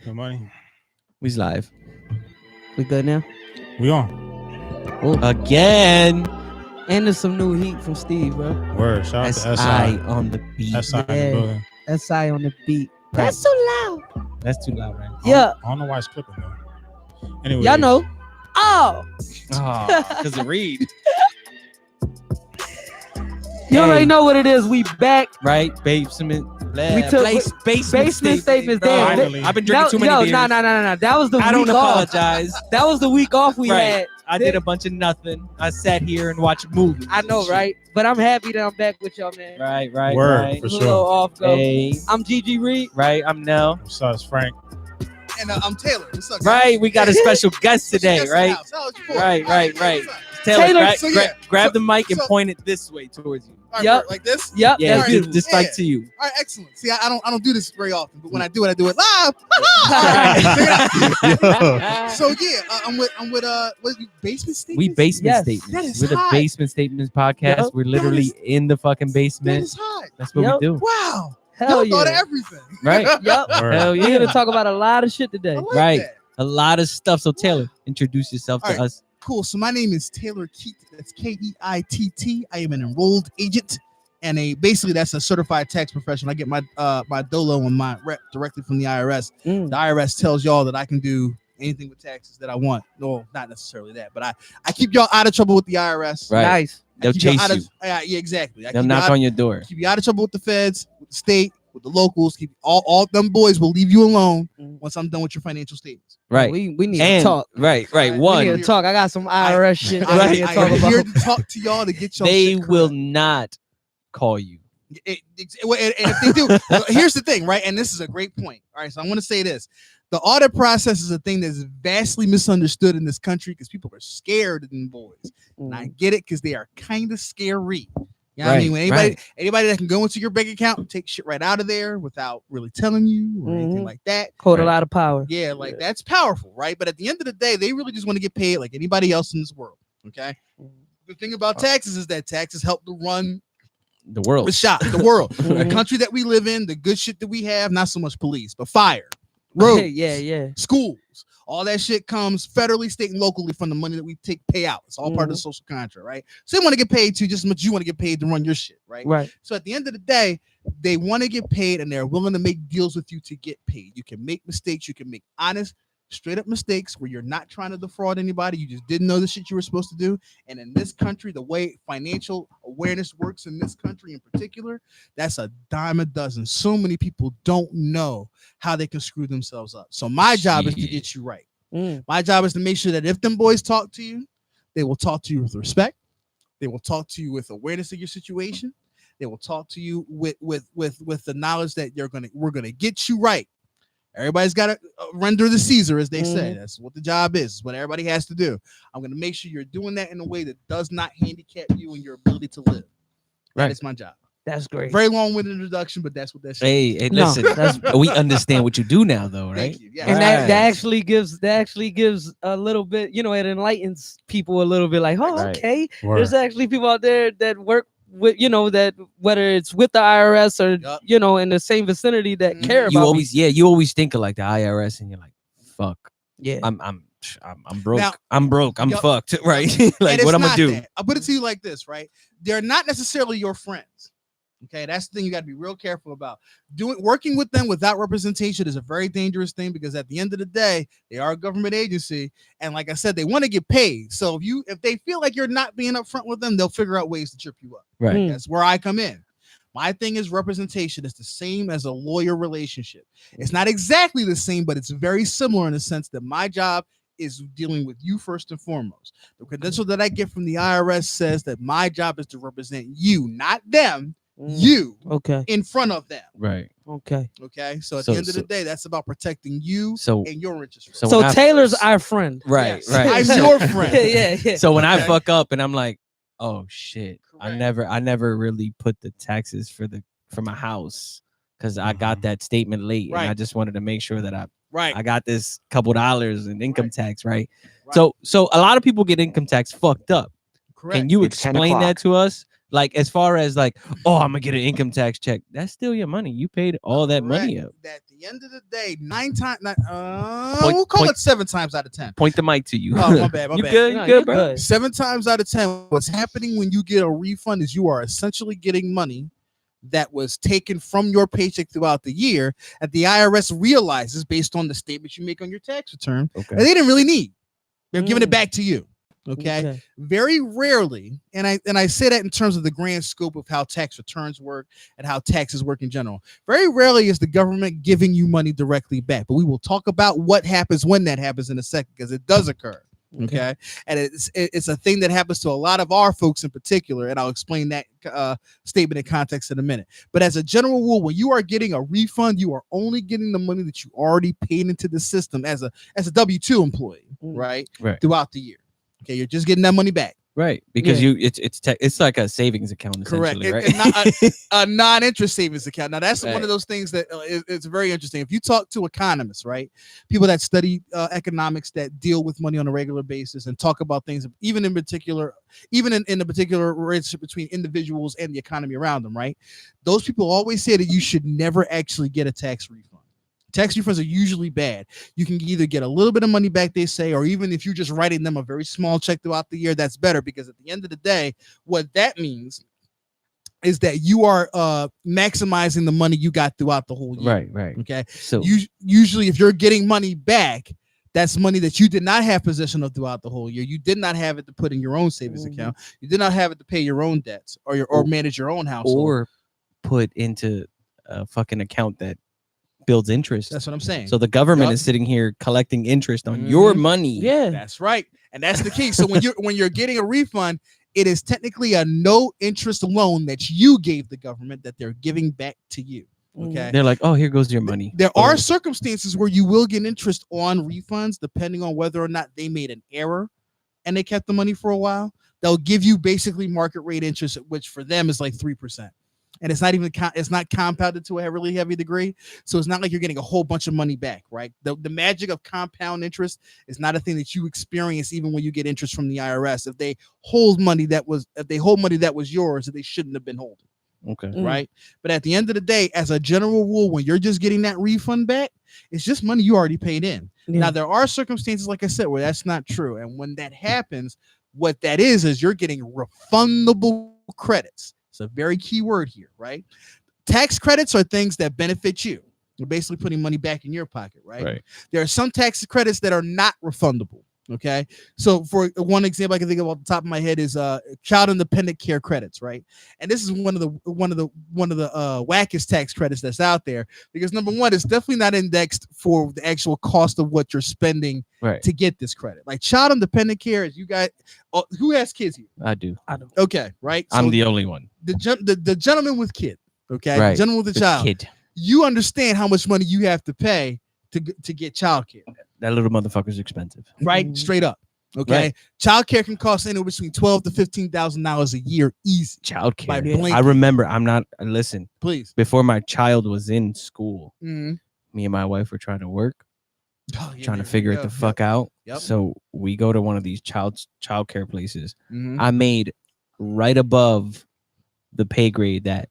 Good money. We's live. We good now? We on. Again. And there's some new heat from Steve, bro. Word. Shout out to SI SI. on the beat. SI in the Yeah. building. SI on the beat. Right. That's so loud. That's too loud, right? Yeah. I don't know why it's clipping though. Anyway. Y'all know. Oh. Because of Reed. You already know what it is. We back. Right? Basement. We took basement statements. Damn. Finally. I've been drinking too many beers. No. That was the I week don't off. apologize. That was the week off we Right. had. I did a bunch of nothing. I sat here and watched movies. I know, right? But I'm happy that I'm back with y'all, man. Right. Word, right. for A sure. little off go. Hey. I'm Gigi Reed. Right, I'm Nell. What's up, it's Frank? And I'm Taylor. What's up, guys? Right, we got a special guest today, Yes, right? house. How was your boy? Right. All what's up? Taylor, so yeah. grab the mic and So- point it this way towards you. All right, Yep. Bert, like this. Yep. Yeah, That's right. good. just Yeah. like to you. All right, excellent. See, I don't do this very often, but when I do it live. Yo. So yeah, I'm with what basement statements. We basement Yes. statements. That is We're the hot. Basement Statements podcast. Yep. We're literally is- in the fucking That basement. is hot. That's what Yep. we do. Wow. Hell Y'all thought of yeah. everything. Right. Yep. Word. Hell We're yeah. gonna talk about a lot of shit today. I like Right. that. A lot of stuff. So Taylor, introduce yourself to All right. us. Cool. So my name is Taylor Keat. That's Keitt. I am an enrolled agent, and basically that's a certified tax professional. I get my my dolo and my rep directly from the IRS. Mm. The IRS tells y'all that I can do anything with taxes that I want. No, not necessarily that, but I keep y'all out of trouble with the IRS. Right. Nice. I They'll keep y'all chase out of- you. yeah, exactly. I They'll keep knock y'all out- on your door. keep you out of trouble with the feds, with the state, with the locals. Keep all them boys will leave you alone Mm. once I'm done with your financial statements. Right. We need And to talk. right. Right. We One, need to talk. I got some IRS shit that I, we need to I talk am here about. to talk to y'all to get y'all. they shit will correct. not call you. And if they do, here's the thing, right? And this is a great point. All right, so I want to say this: the audit process is a thing that's vastly misunderstood in this country because people are scared of them boys. And I get it because they are kind of scary. You know what I mean? When anybody that can go into your bank account and take shit right out of there without really telling you or anything Mhm. like that. Hold a Right. lot of power. Yeah, like that's powerful, right? But at the end of the day, they really just want to get paid like anybody else in this world. Okay. The thing about taxes is that taxes help to run The world. the shop, the world, the Mhm. country that we live in, the good shit that we have, not so much police, but fire, roads, yeah. schools, all that shit comes federally, state, and locally from the money that we pay out. It's all part of the social contract, right? So they want to get paid too, just as much as you want to get paid to run your shit, right? Right. So at the end of the day, they want to get paid and they're willing to make deals with you to get paid. You can make mistakes, you can make honest, straight up mistakes where you're not trying to defraud anybody. You just didn't know the shit you were supposed to do. And in this country, the way financial awareness works in this country in particular, that's a dime a dozen. So many people don't know how they can screw themselves up. So my job is to Shit. get you right. Mm. My job is to make sure that if them boys talk to you, they will talk to you with respect. They will talk to you with awareness of your situation. They will talk to you with the knowledge that we're gonna get you right. Everybody's got to render the Caesar, as they say. That's what the job is. It's what everybody has to do. I'm gonna make sure you're doing that in a way that does not handicap you and your ability to live. Right. That is my job. That's great. Very long-winded introduction, but that's what that shit. Hey, No, listen. that's- we understand what you do now, though, right? Thank you. Yeah. And that Right. that actually gives a little bit, it enlightens people a little bit like, oh, Right. okay. Word. There's actually people out there that work with, that whether it's with the IRS or, Yup. in the same vicinity that Mhm. care You about always, you always think of like the IRS, and you're like, fuck, me. Yeah. I'm broke. Now- I'm broke. I'm Yup. fucked. Right? And like, it's what I'm gonna not do? that. I'll put it to you like this, right? They're not necessarily your friends. Okay, that's the thing you got to be real careful about. Working with them without representation is a very dangerous thing because at the end of the day, they are a government agency, and like I said, they want to get paid. So if they feel like you're not being upfront with them, they'll figure out ways to trip you up. Right. Mm. That's where I come in. My thing is representation is the same as a lawyer relationship. It's not exactly the same, but it's very similar in the sense that my job is dealing with you first and foremost. The credential that I get from the IRS says that my job is to represent you, not them, Mm. you Okay. in front of them. Right. Okay. Okay. So at So- the end of the so- day, that's about protecting you So, and your interests. So So when I- Taylor's our friend. right, Yes. right. I'm your friend. yeah. So when I Okay. fuck up and I'm like, oh shit, Correct. I never really put the taxes for my house because I got Mhm. that statement late, and I Right. just wanted to make sure that I Right. got this couple dollars in income Right. tax, right? Right. So a lot of people get income tax fucked up. Correct. Can you It's 10 explain that o'clock. to us? Like as far as like, oh, I'm gonna get an income tax check. That's still your money. You paid all that money Correct. up. At the end of the day, 9 times, Point- we'll call point- it 7 times out of 10. Point the mic to you. Oh, my bad, my you bad. good? No, You you're good, bro? good. 7 times out of 10, what's happening when you get a refund is you are essentially getting money that was taken from your paycheck throughout the year that the IRS realizes based on the statements you make on your tax return that Okay. they didn't really need. They're giving it Mm. back to you. Okay. Very rarely, and I say that in terms of the grand scope of how tax returns work and how taxes work in general. Very rarely is the government giving you money directly back, but we will talk about what happens when that happens in a second because it does occur. Okay, and it's a thing that happens to a lot of our folks in particular, and I'll explain that statement in context in a minute. But as a general rule, when you are getting a refund, you are only getting the money that you already paid into the system as a W-2 employee, right? Right. Throughout the year. Okay, you're just getting that money back. Right. Because Yeah. it's like a savings account Correct. essentially, right? And not a non-interest savings account. Now that's one Right. of those things that it's very interesting. If you talk to economists, right, people that study economics that deal with money on a regular basis and talk about things, even in particular, even in the particular relationship between individuals and the economy around them, right? Those people always say that you should never actually get a tax refund. Tax refunds are usually bad. You can either get a little bit of money back, they say, or even if you're just writing them a very small check throughout the year, that's better because at the end of the day, what that means is that you are maximizing the money you got throughout the whole year. Right. Okay. So Usually, if you're getting money back, that's money that you did not have possession of throughout the whole year. You did not have it to put in your own savings account. You did not have it to pay your own debts or manage your own household. or put into a fucking account that builds interest. That's what I'm saying. So the government Yup. is sitting here collecting interest on your money. Yeah. That's right, and that's the key. So when you're getting a refund, it is technically a no interest loan that you gave the government that they're giving back to you. Okay. They're like, oh, here goes your money. There are Boom. circumstances where you will get interest on refunds, depending on whether or not they made an error and they kept the money for a while. They'll give you basically market rate interest, which for them is like 3%. And it's not even it's not compounded to a really heavy degree. So it's not like you're getting a whole bunch of money back, right? The magic of compound interest is not a thing that you experience even when you get interest from the IRS. If they hold money that was yours that they shouldn't have been holding. Okay. Right. But at the end of the day, as a general rule, when you're just getting that refund back, it's just money you already paid in. Yeah. Now, there are circumstances, like I said, where that's not true. And when that happens, what that is you're getting refundable credits. It's a very key word here, right? Tax credits are things that benefit you. You're basically putting money back in your pocket, right? There are some tax credits that are not refundable. Okay. So for one example I can think of off the top of my head is child independent care credits, right? And this is one of the wackest tax credits that's out there because number one, it's definitely not indexed for the actual cost of what you're spending to get this credit. Like child independent care is you guys who has kids here? I do. Okay, right. I'm So the only one. the gentleman with kid, okay, Right. the gentleman with the child, Kid. you understand how much money you have to pay to get child care. That little motherfucker's expensive. Right, straight up. Okay, Right. child care can cost anywhere between $12,000 to $15,000 a year, easy. Child By care. blinking. I remember. Listen. Please. Before my child was in school, Mhm. me and my wife were trying to work, Oh, yeah, trying to there figure you it go. the fuck out. Yep. So we go to one of these child care places. Mhm. I made right above the pay grade that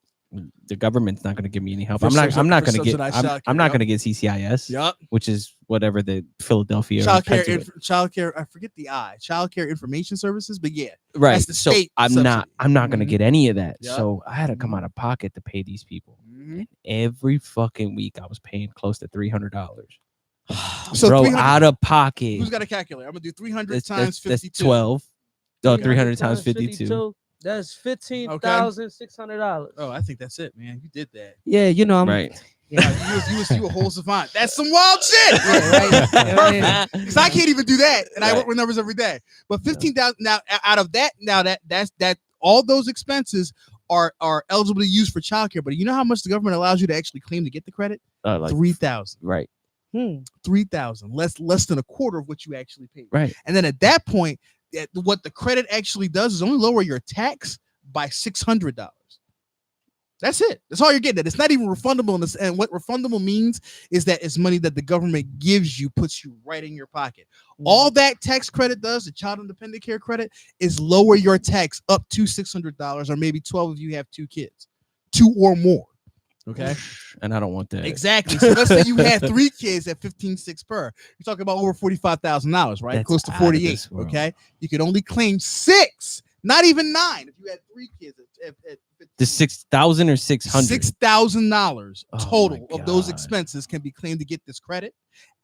the government's not going to give me any help. For I'm not going to get. subsidized child I'm care, not yep. going to get CCIS, Yep. which is whatever the Philadelphia. Child Pennsylvania- care. I forget the I. Child care information services, but yeah, right. that's the So state I'm not going to Mhm. get any of that. Yep. So I had to come out of pocket to pay these people. Mhm. Every fucking week, I was paying close to $300. So Bro, 300 out of pocket. Who's got a calculator? I'm gonna do 300 That's, times that's 52. 12. No, 300 times 52. That's $15,600. Oh, I think that's it, man. You did that. Yeah, you know I'm Right. You a whole savant. That's some wild shit. right. Perfect. Because I can't even do that, and I Right. work with numbers every day. But 15,000 now out of that, that's all those expenses are eligible to use for childcare. But you know how much the government allows you to actually claim to get the credit? Like, 3,000. right. 3,000. Less than a quarter of what you actually paid. Right. And then at that point, what the credit actually does is only lower your tax by $600. That's it. That's all you're getting at. It's not even refundable. And what refundable means is that it's money that the government gives you, puts you right in your pocket. All that tax credit does, the child independent care credit, is lower your tax up to $600, or maybe 12 if you have 2 kids, 2 or more. Okay. And I don't want that. Exactly. So let's say you had 3 kids at $15,600 per. You're talking about over $45,000, right? That's Close to out of 48. this world. Okay. You could only claim 6, not even 9, if you had 3 kids at The 6,000 or 600? $6,000 Oh total my of those God. expenses can be claimed to get this credit,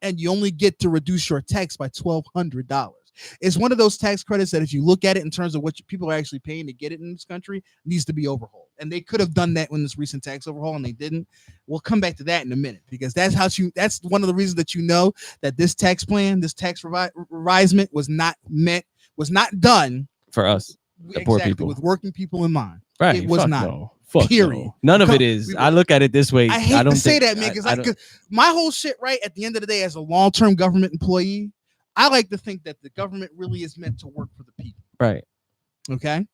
and you only get to reduce your tax by $1,200. It's one of those tax credits that, if you look at it in terms of what people are actually paying to get it in this country, needs to be overhauled. And they could have done that in this recent tax overhaul, and they didn't. We'll come back to that in a minute, because that's one of the reasons that you know that this tax plan, this tax revisement was not done For us. The poor people. with working people in mind. Right. It was fuck not. No. Fuck Period. no. None of Come- it is. we- I look at it this way. I hate don't to say think- that, man, because I don't- my whole shit, right, at the end of the day, as a long-term government employee, I like to think that the government really is meant to work for the people. Right. Okay.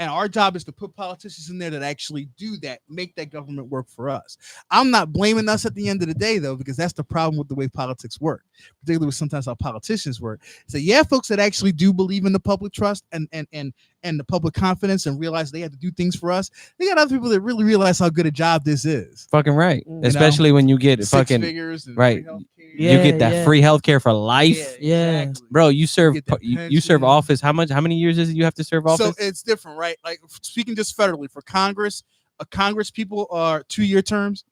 And our job is to put politicians in there that actually do that, make that government work for us. I'm not blaming us at the end of the day, though, because that's the problem with the way politics work, particularly with sometimes how politicians work. So yeah, folks that actually do believe in the public trust and the public confidence and realize they have to do things for us. They got other people that really realize how good a job this is. Fucking right. You Especially when you get 6 fucking figures and right. free healthcare. you get that Yeah. free healthcare for life. Yeah. exactly. Bro, you serve Get that you serve pension. office. How many years is it you have to serve office? So it's different, right? Like, speaking just federally for Congress, Congress people are 2-year terms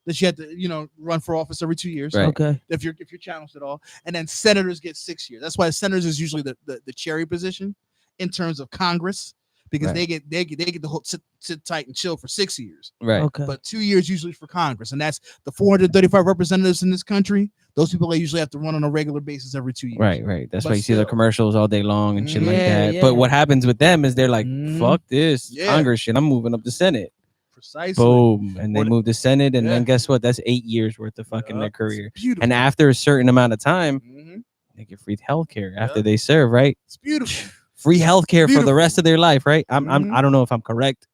that you have to, run for office every 2 years. Right. Okay. If you're challenged at all, and then senators get 6 years. That's why senators is usually the cherry position in terms of Congress, because Right. they get the whole sit tight and chill for 6 years. right. Okay. But 2 years usually for Congress, and that's the 435 representatives in this country. Those people they usually have to run on a regular basis every 2 years. Right. That's But why you see the still. commercials all day long and shit like Yeah, that. yeah. But what happens with them is they're like, Mhm. fuck this Yeah. Congress shit. I'm moving up the Senate. Precisely. Boom. And they Or the- move the Senate. And then Yeah. guess what? That's 8 years worth of fucking their Yup. career. It's beautiful. And after a certain amount of time, Mhm. they get free healthcare after Yeah. they serve, right? It's beautiful. Free healthcare for the Beautiful. rest of their life, right? Mhm. I don't know if I'm correct.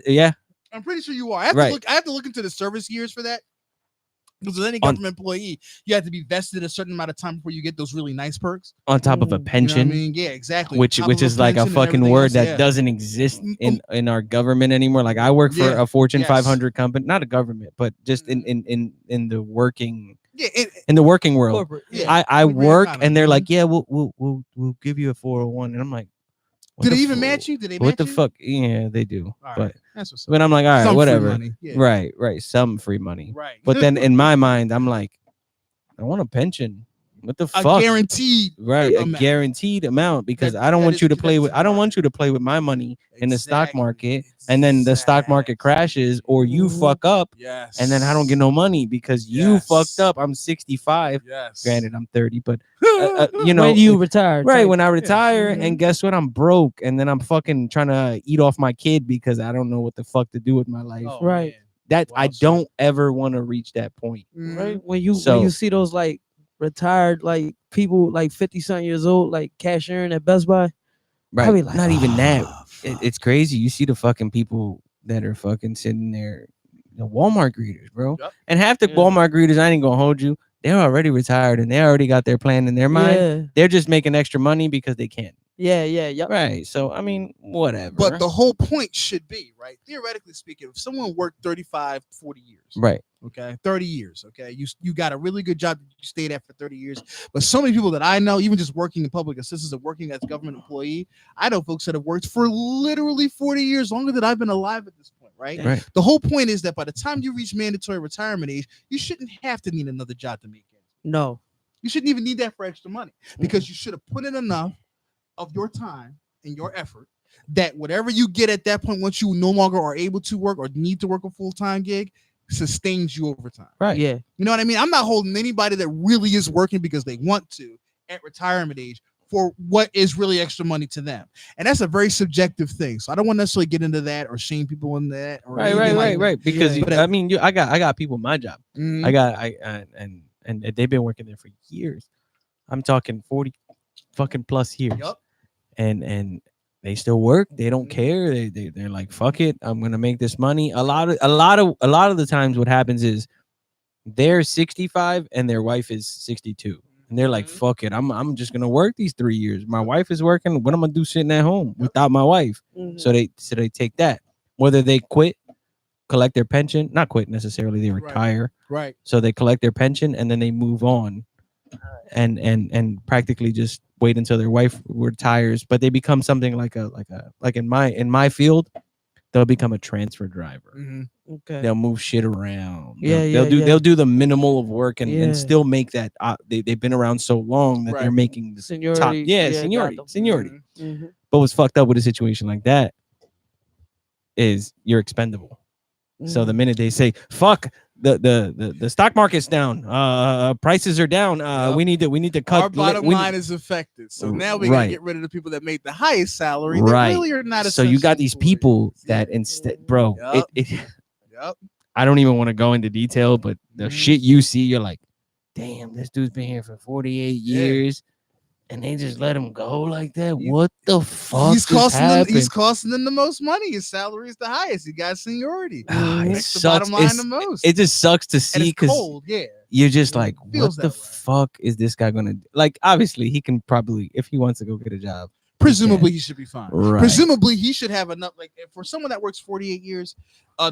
Yeah. I'm pretty sure you are. I have, Right. to look into the service years for that. Because with any On- government employee, you have to be vested a certain amount of time before you get those really nice perks. On top of a You know what I You know what I pension. mean? Yeah, exactly. Which On top which of is like a pension and fucking everything word else, that yeah. doesn't exist in our government anymore. Like I work for Yeah, a Fortune yes. 500 company, not a government, but just Mhm. in the working Yeah, world. Corporate. Yeah. I Immigrant work economy, and they're mhm. like, yeah, we'll give you a 401, and I'm like, what Did the they even fu- match you? Did they What match the you? fuck? Yeah, they do. All But right. That's what's up. but I'm like, all right, Some free whatever. money, yeah. Right, some free money. Right. But then in my mind, I'm like, I want a pension. What the a fuck? guaranteed Right, a amount. guaranteed amount, because That- I don't that want is- you to that play is with. I don't smart. want you to play with my money in the stock Exactly. market, and then the stock market Exactly. crashes, or you Mhm. fuck up, Yes. and then I don't get no money because you Yes. fucked up. I'm 65. Yes. Granted, I'm 30, but you know, when you retire, right type. when I retire, Mhm. and guess what? I'm broke, and then I'm fucking trying to eat off my kid because I don't know what the fuck to do with my life. Oh, Right. man. That I Wild shit. don't ever want to reach that point. Mhm. right? When you So- see those like retired like people like 50-something years old like cashiering at Best Buy. Right, be like, not even that. Ah, It's crazy. You see the fucking people that are fucking sitting there, the Walmart greeters, bro. Yup. And half the Yeah. Walmart greeters, I ain't gonna hold you. They're already retired and they already got their plan in their mind. Yeah, They're just making extra money because they can. yeah. Right. So I mean, whatever. But the whole point should be, right? Theoretically speaking, if someone worked 35, 40 years, right. okay, 30 years, okay, you got a really good job that you stayed at for 30 years. But so many people that I know, even just working in public assistance and working as a government employee, I know folks that have worked for literally 40 years, longer than I've been alive at this point, right? Right. The whole point is that by the time you reach mandatory retirement age, you shouldn't have to need another job to make it. No. You shouldn't even need that for extra money, because you should have put in enough of your time and your effort that whatever you get at that point, once you no longer are able to work or need to work a full-time gig, sustains you over time. Right. Yeah. You know what I mean? I'm not holding anybody that really is working because they want to at retirement age for what is really extra money to them. And that's a very subjective thing. So I don't want to necessarily get into that or shame people in that. Or anything like that. Because Yeah. you- I mean, I got people in my job. Mhm. And they've been working there for years. I'm talking 40 fucking plus years. Yup. And they still work. They don't care. They're like, fuck it, I'm gonna make this money. A lot of the times, what happens is they're 65 and their wife is 62, and they're like, fuck it, I'm just gonna work these 3 years. My wife is working. What am I gonna do sitting at home without my wife? So they take that. Whether they quit, collect their pension, not quit necessarily, they retire. Right. So they collect their pension and then they move on, and practically just wait until their wife retires. But they become something like in my field, they'll become a transfer driver. Okay. They'll move shit around. Yeah, They'll do the minimal of work and Yeah. still make that. They've been around so long that they're making the Seniority. top. got them. Seniority. Mhm. But what's fucked up with a situation like that is you're expendable. So the minute they say fuck, the stock market's down, prices are down, we need to cut. Our bottom line is affected. So now we gotta get rid of the people that made the highest salary. That really are not. So you got these essential people employees. that instead, bro. Yep. I don't even want to go into detail, but the shit you see, you're like, damn, this dude's been here for 48 years. And they just let him go like that. What the fuck? He's costing them the most money. His salary is the highest. He got seniority. It Makes the sucks. bottom line the most. It just sucks to see because you're just like, what the fuck is this guy gonna do? Like? Obviously, he can probably, if he wants to go get a job, presumably he should be fine. Right. Presumably he should have enough. Like for someone that works 48 years,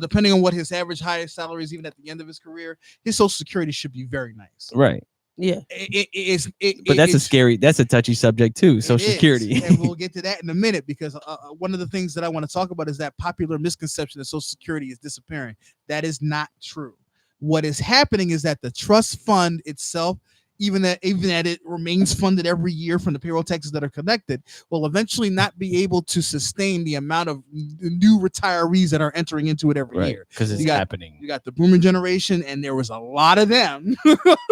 depending on what his average highest salary is, even at the end of his career, his Social Security should be very nice. Right. Yeah, but that's a touchy subject too. Social Security, and we'll get to that in a minute because one of the things that I want to talk about is that popular misconception that Social Security is disappearing. That is not true. What is happening is that the trust fund itself, even that it remains funded every year from the payroll taxes that are collected, will eventually not be able to sustain the amount of new retirees that are entering into it every year. Because it's happening. You got the boomer generation, and there was a lot of them.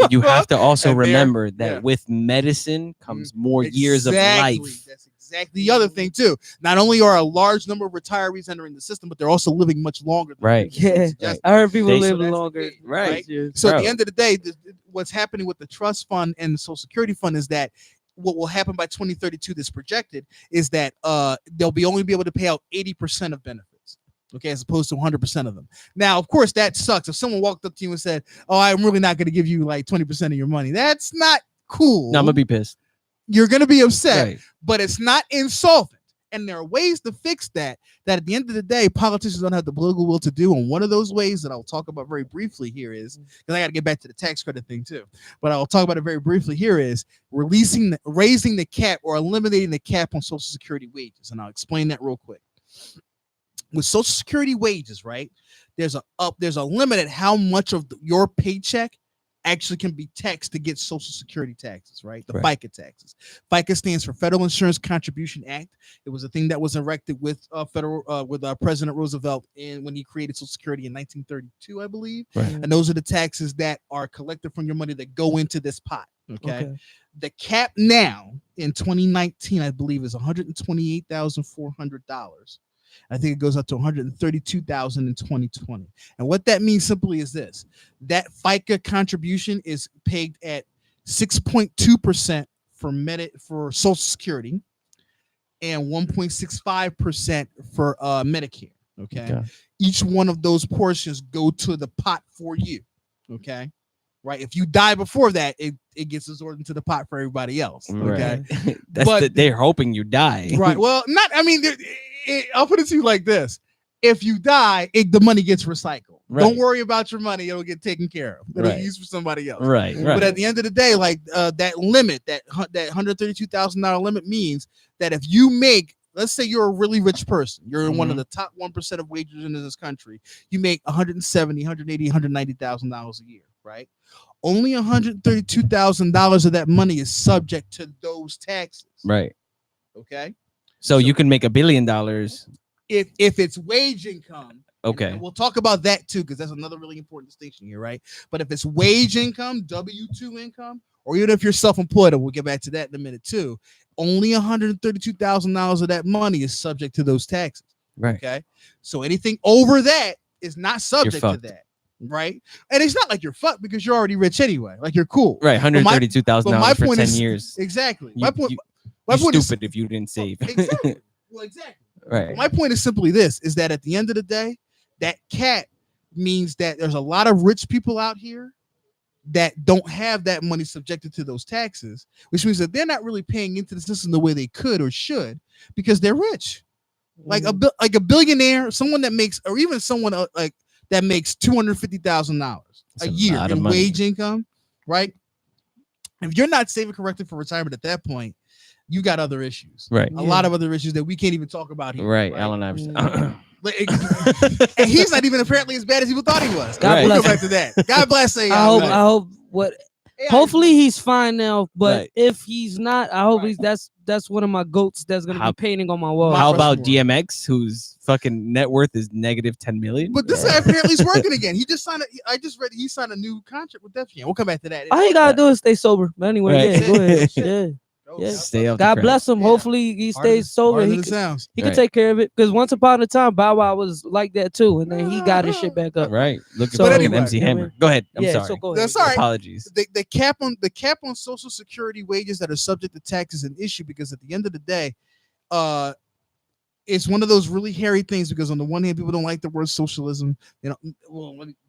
You have to also remember that with medicine comes more years of life. That's exactly the other thing too. Not only are a large number of retirees entering the system, but they're also living much longer. Yeah, I heard people live longer. Right. So at the end of the day, what's happening with the trust fund and the Social Security fund is that what will happen by 2032, this projected, is that they'll only be able to pay out 80% of benefits. Okay, as opposed to 100% of them. Now, of course, that sucks. If someone walked up to you and said, "Oh, I'm really not going to give you like 20% of your money," that's not cool. No, I'm gonna be pissed. You're going to be upset, but it's not insolvent. And there are ways to fix that at the end of the day, politicians don't have the political will to do. And one of those ways that I'll talk about very briefly here is, because I got to get back to the tax credit thing too, but I'll talk about it very briefly here, is raising the cap or eliminating the cap on Social Security wages. And I'll explain that real quick. With Social Security wages, right, there's a limit at how much of your paycheck actually can be taxed to get Social Security taxes, right? The FICA taxes. FICA stands for Federal Insurance Contribution Act. It was a thing that was erected with President Roosevelt when he created Social Security in 1932, I believe. Right. And those are the taxes that are collected from your money that go into this pot. Okay. The cap now in 2019, I believe, is $128,400. I think it goes up to $132,000 in 2020. And what that means simply is this: that FICA contribution is pegged at 6.2% for Social Security and 1.65% for Medicare. Okay. Each one of those portions go to the pot for you. Okay. Right. If you die before that, it gets absorbed into the pot for everybody else. Okay. They're hoping you die. Right. Well, I'll put it to you like this: if you die, the money gets recycled. Don't worry about your money; it'll get taken care of. It'll be used for somebody else. Right. But at the end of the day, like that limit, that $132,000 limit means that if you make, let's say you're a really rich person, you're one of the top 1% of wage earners in this country, you make $170,000, $180,000, $190,000 a year, right? Only $132,000 of that money is subject to those taxes. Right. Okay. So you can make $1 billion if it's wage income. Okay. And we'll talk about that too, because that's another really important distinction here, right? But if it's wage income, W-2 income, or even if you're self-employed, and we'll get back to that in a minute too, only $132,000 of that money is subject to those taxes. Right. Okay. So anything over that is not subject to that. Right. And it's not like you're fucked because you're already rich anyway. Like you're cool. Right. $132,000 for 10 years. Exactly. My point is stupid if you didn't save. Exactly. Well, exactly. Right. My point is simply this: is that at the end of the day, that cap means that there's a lot of rich people out here that don't have that money subjected to those taxes, which means that they're not really paying into the system the way they could or should because they're rich. Like a billionaire, someone that makes, or even someone like that makes $250,000 a year in wage income, right? If you're not saving correctly for retirement at that point, you got other issues, Right? A lot of other issues that we can't even talk about here, Right. Allen Iverson. And he's not even apparently as bad as people thought he was. God We'll bless go back to that. God bless. I hope what. Yeah, Hopefully he's fine now, but Right. if he's not, I hope Right. that's one of my goats that's gonna How- be painting on my wall. How about Rushmore. DMX, whose fucking net worth is negative 10 million? But this guy apparently is working again. He just signed. I just read he signed a new contract with Def Jam. We'll come back to that. All you gotta do is stay sober. But anyway, Right. yeah, go ahead. Yeah. Yeah. Stay off the God crack. bless him. Yeah. Hopefully he stays sober. Harder He than it can, sounds. he can Right. take care of it. Because once upon a time, Bow Wow was like that too, and then he got his shit back up. Right. Look at So fucking anyway, MC yeah, Hammer. man. Go ahead. I'm Yeah, sorry. so go ahead. That's all right. Apologies. The cap on Social Security wages that are subject to tax is an issue because at the end of the day, it's one of those really hairy things because on the one hand, people don't like the word socialism.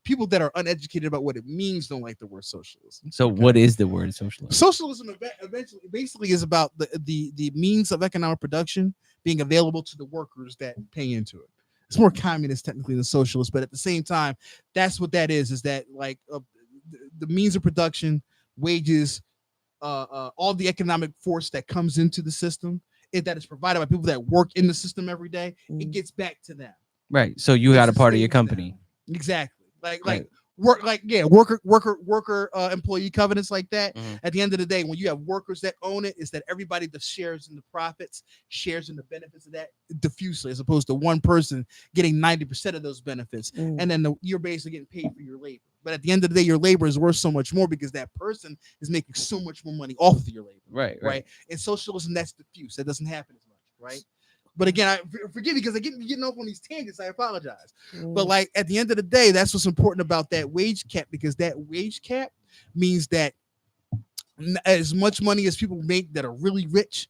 People that are uneducated about what it means don't like the word socialism. So what is the word socialism? Socialism eventually basically is about the means of economic production being available to the workers that pay into it. It's more communist technically than socialist, but at the same time, that's what that is that like the means of production, wages, all the economic force that comes into the system, that is provided by people that work in the system every day, it gets back to them. Right. So you got a part of your sustains them. company. Exactly. Like Right. worker employee covenants like that. Mhm. At the end of the day, when you have workers that own it, is that everybody that shares in the profits, shares in the benefits of that diffusely, as opposed to one person getting 90% of those benefits, and then you're basically getting paid for your labor. But at the end of the day, your labor is worth so much more because that person is making so much more money off of your labor. Right. Right. In socialism, that's diffuse. That doesn't happen as much. Right. But again, I forgive me because I get getting off on these tangents. I apologize. But like at the end of the day, that's what's important about that wage cap, because that wage cap means that as much money as people make that are really rich,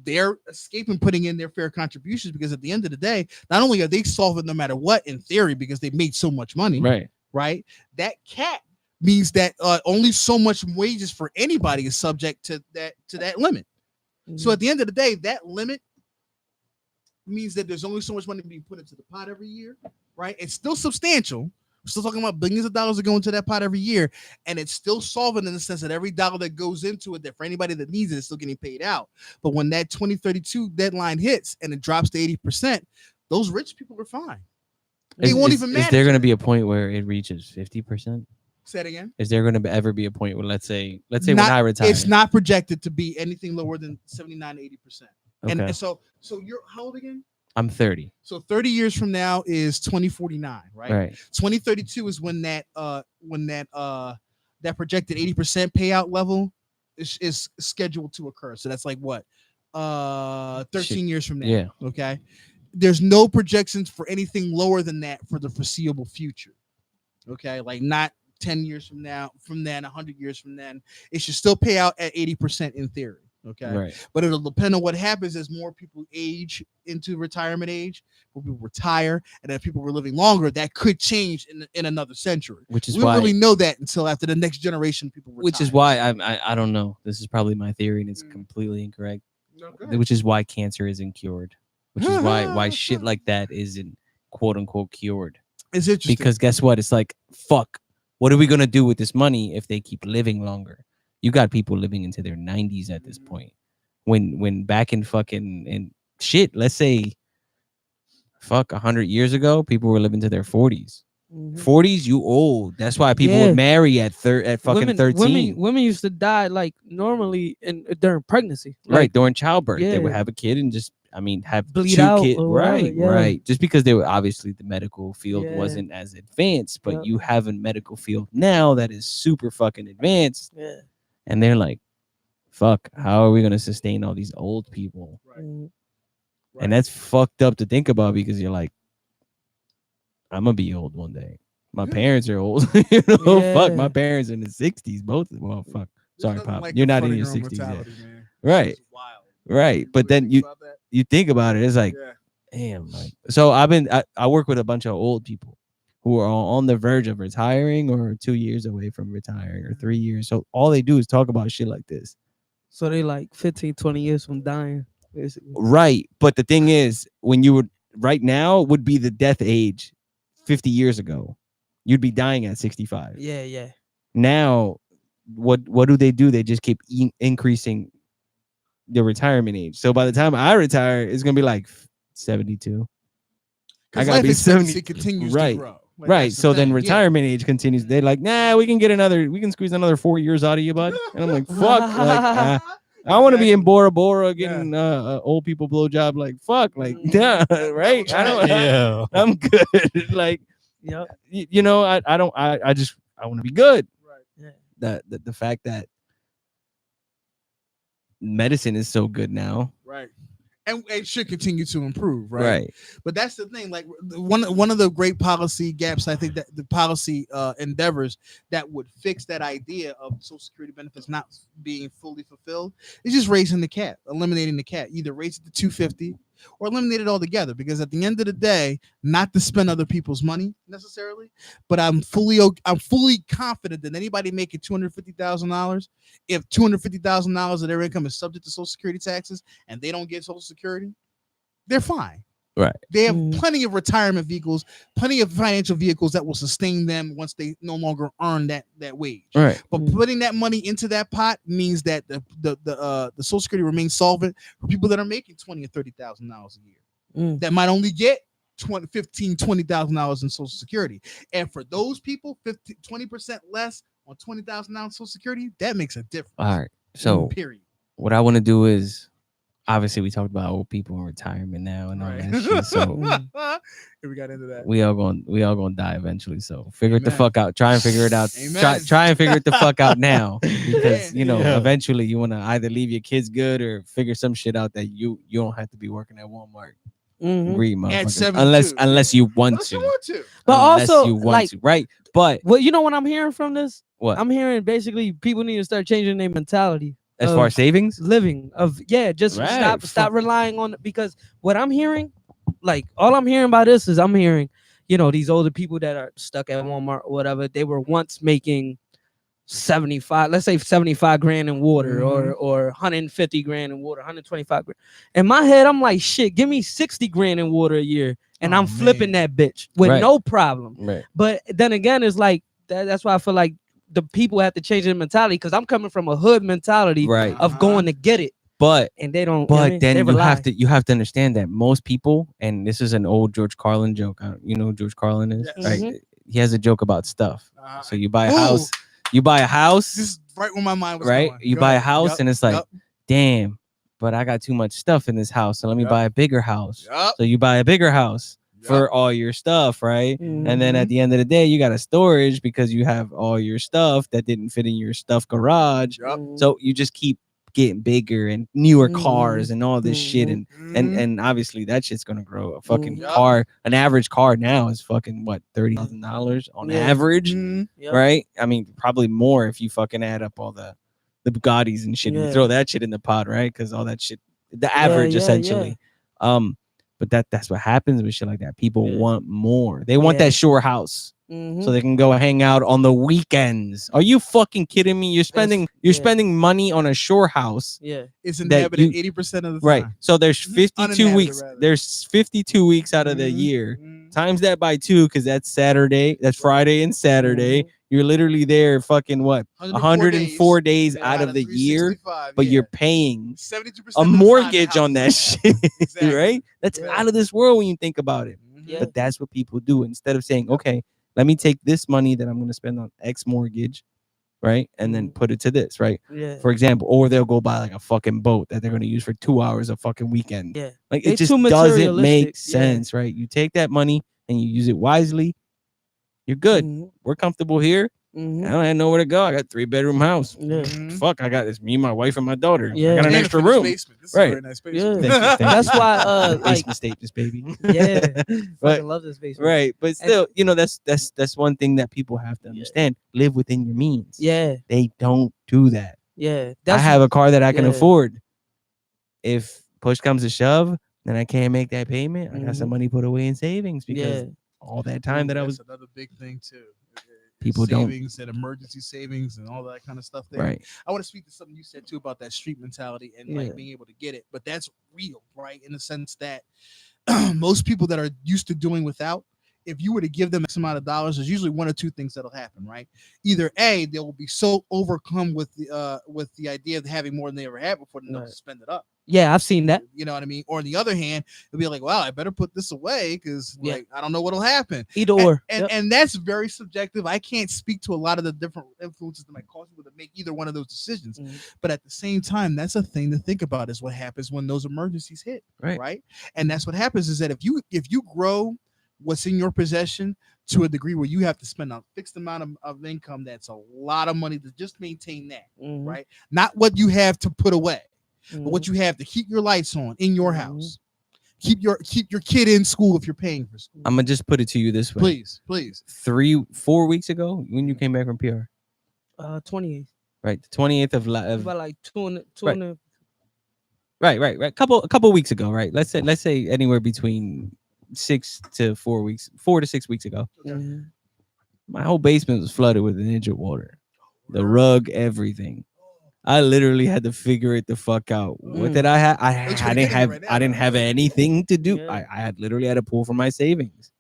they're escaping putting in their fair contributions, because at the end of the day, not only are they solving no matter what in theory because they made so much money, Right. that cap means that only so much wages for anybody is subject to that limit. So at the end of the day, that limit means that there's only so much money being put into the pot every year, right? It's still substantial. We're still talking about billions of dollars that go into that pot every year, and it's still solvent in the sense that every dollar that goes into it, that for anybody that needs it, is still getting paid out. But when that 2032 deadline hits and it drops to 80%, those rich people are fine. They won't even Is manage there going to it. be a point where it reaches 50%? Say it again. Is there going to ever be a point where, let's say when I retire, It's not projected to be anything lower than 79 to 80%. okay. And so you're how old again? I'm 30. So 30 years from now is 2049, right? Right. 2032 is when that projected 80% payout level is scheduled to occur. So that's like what? 13 years from now. Yeah. Okay. There's no projections for anything lower than that for the foreseeable future. Okay, like not 10 years from now, from then 100 years from then, it should still pay out at 80% in theory. Okay, Right. but it'll depend on what happens as more people age into retirement age, more people retire, and if people were living longer, that could change in another century. Which is We why don't really know that until after the next generation of people retire. which is why I don't know. This is probably my theory and it's completely incorrect. Which is why cancer isn't cured. Which is why shit like that isn't quote unquote cured. It's interesting Because guess what? It's like, fuck, what are we gonna do with this money if they keep living longer? You got people living into their 90s at this point. When back in fucking and shit, let's say 100 years ago, people were living to their 40s. 40s, you old. That's why people Yeah. would marry at fucking 13. Women used to die like normally during pregnancy. Right, during childbirth. They would Yeah. have a kid and just have Bleed 2 out kids. or whatever, Right, yeah. right. Just because they were obviously the medical field Yeah. wasn't as advanced, but Yep. you have a medical field now that is super fucking advanced. Yeah. And they're like, fuck, how are we gonna sustain all these old people? Mhm. And that's fucked up to think about, because you're like, I'm gonna be old one day. My parents are old. Fuck, Yeah. my parents in the 60s, both. Well, fuck. There's Sorry, nothing Pop. like You're not in confronting your your own 60s yet. mortality, man. Right. It's wild. Right. But then think you about that? you think about it, it's like, Yeah. damn. Like, so I work with a bunch of old people who are on the verge of retiring or 2 years away from retiring or 3 years. So all they do is talk about shit like this. So they like 15, 20 years from dying, basically. Right. But the thing is, when you would right now would be the death age 50 years ago. You'd be dying at 65. Yeah. Now, what do? They just keep increasing the retirement age. So by the time I retire, it's gonna be like 72. I gotta life be expectancy 70. continues Right. to grow. Like, Right. that's the So then thing. Yeah. retirement age continues. They're like, nah, we can squeeze another 4 years out of you, bud. And I'm like, fuck. Like, I want to be in Bora Bora getting old people blowjob. Like, fuck. Like, yeah, right. I don't. Yeah. I'm good. Like, Yep. you know, I want to be good. Yeah. The fact that medicine is so good now. Right. And it should continue to improve, right? Right. But that's the thing. Like one of the great policy gaps, I think that the policy endeavors that would fix that idea of Social Security benefits not being fully fulfilled is just raising the cap, eliminating the cap, either raise it to 250 or eliminate it altogether. Because at the end of the day, not to spend other people's money necessarily, but I'm fully confident that anybody making $250,000, if $250,000 of their income is subject to Social Security taxes and they don't get Social Security, they're fine. Right. They have Mhm. plenty of retirement vehicles, plenty of financial vehicles that will sustain them once they no longer earn that wage. Right. But Mhm. putting that money into that pot means that the Social Security remains solvent for people that are making $20,000 or $30,000 a year Mm. that might only get $20,000 in Social Security. And for those people, 20% less on $20,000 Social Security, that makes a difference. All right. So period. what I want to do is, obviously, we talked about old people in retirement now and all Right. that shit. So Here we got into that. we all gonna die eventually. So figure it the Amen. fuck out. Try and figure it out. Amen. Try and figure it the fuck out now, because you know Yeah. eventually you want to either leave your kids good or figure some shit out that you don't have to be working at Walmart. Mhm. Agree, At motherfucker. 72. Unless you want Unless to. you want to. But Unless also, you want like, to. Right. But well, you know what I'm hearing from this? what? I'm hearing basically people need to start changing their mentality. As far of as savings, living of just Right. stop relying on, because what I'm hearing, like all I'm hearing about this is I'm hearing, these older people that are stuck at Walmart or whatever, they were once making 75, let's say 75 grand in water, or 150 grand in water, 125 grand. In my head, I'm like, shit, give me 60 grand in water a year and Oh, I'm flipping that bitch with Right. no problem. right? But then again, it's like that's why I feel like the people have to change their mentality, because I'm coming from a hood mentality Right. of going to get it, But and they don't. But then they you rely. have to understand that most people, and this is an old George Carlin joke. You know who George Carlin is, Yes. right? Mhm. He has a joke about stuff. Uh-huh. So you buy a Ooh. house. You buy a house, This is right where my mind was right? going. You Go buy a ahead. house, Yup, and it's like, yup, damn, but I got too much stuff in this house, so let me Yup. buy a bigger house. yup, So you buy a bigger house yup. for all your stuff, right? Mhm. And then at the end of the day, you got a storage because you have all your stuff that didn't fit in your stuff garage. Yup. So you just keep getting bigger and newer Mhm. cars and all this shit, and Mhm. and obviously that shit's gonna grow. A fucking Mhm. car, an average car now is fucking what, $30,000 on Yeah. average, Mhm. Yep. right? I mean, probably more if you fucking add up all the Bugattis and shit. And Yeah. you throw that shit in the pot, right? Because all that shit, the average yeah, essentially. But that's what happens with shit like that. People Yeah. want more. They want Yeah. that shore house. Mhm. So they can go hang out on the weekends. Are you fucking kidding me? You're spending yeah. spending money on a shore house. Yeah. It's that inhabited you- 80% of the time. Right. So there's 52 Uninhabited, weeks. rather. There's 52 weeks out of the Mhm. year. Mhm. Times that by 2, because that's Saturday. That's Friday and Saturday. Mhm. You're literally there fucking what? 104 days out of the year, 365, but yeah. you're paying 72% a of the time, the mortgage house on is that empty. shit. Exactly. Right? That's Yeah. out of this world when you think about it. Mhm. Yeah. But that's what people do. Instead of saying, okay, let me take this money that I'm going to spend on X mortgage, right? And then Mhm. put it to this, right? Yeah. For example, or they'll go buy like a fucking boat that they're going to use for 2 hours a fucking weekend. Yeah. Like They it just too doesn't materialistic, make yeah. sense, right? You take that money and you use it wisely, you're good. Mhm. We're comfortable here. Mhm. I don't have nowhere to go. I got 3-bedroom house. Yeah. Mhm. Fuck, I got this. Me, my wife, and my daughter. Yeah. I got an And a extra finished room. basement. This is Right. a very nice Yeah. basement. Thank you, thank you. That's why like Basement status, baby. Yeah. But- fucking love this basement. right, but still, that's one thing that people have to understand. Live within your means. Yeah. They don't do that. Yeah. I have a car that I can yeah. afford. If push comes to shove, then I can't make that payment. I got some money put away in savings because Yeah. all that time that I was That's another big thing too. People don't- savings and emergency savings and all that kind of stuff. There. right. I want to speak to something you said too about that street mentality and Yeah. like being able to get it, but that's real, right? In the sense that most people that are used to doing without, if you were to give them X amount of dollars, there's usually one or two things that'll happen, right? Either A, they will be so overcome with the idea of having more than they ever had before, then they'll Right. spend it up. Yeah, I've seen that. You know what I mean? Or on the other hand, it'll be like, well, I better put this away because Yeah. like I don't know what'll happen. Either or. And, Yep. and that's very subjective. I can't speak to a lot of the different influences that might cause people to make either one of those decisions. Mhm. But at the same time, that's a thing to think about is what happens when those emergencies hit. Right. And that's what happens is that if you grow what's in your possession to a degree where you have to spend a fixed amount of income, that's a lot of money to just maintain that, Mhm. right? Not what you have to put away, Mhm. but what you have to keep your lights on in your Mhm. house. Keep your kid in school if you're paying for school. I'm gonna just put it to you this way. Please. 4 weeks ago, when you came back from PR, 28. right? The 28th of About like two and a right. Couple weeks ago, right? Let's say anywhere between 4 to 6 weeks ago. Mhm. My whole basement was flooded with ninja water. The rug, everything. I literally had to figure it the fuck out. What did I have? What you I getting didn't have right now, I didn't right? have anything to do. Yeah. I had literally had to pull from my savings.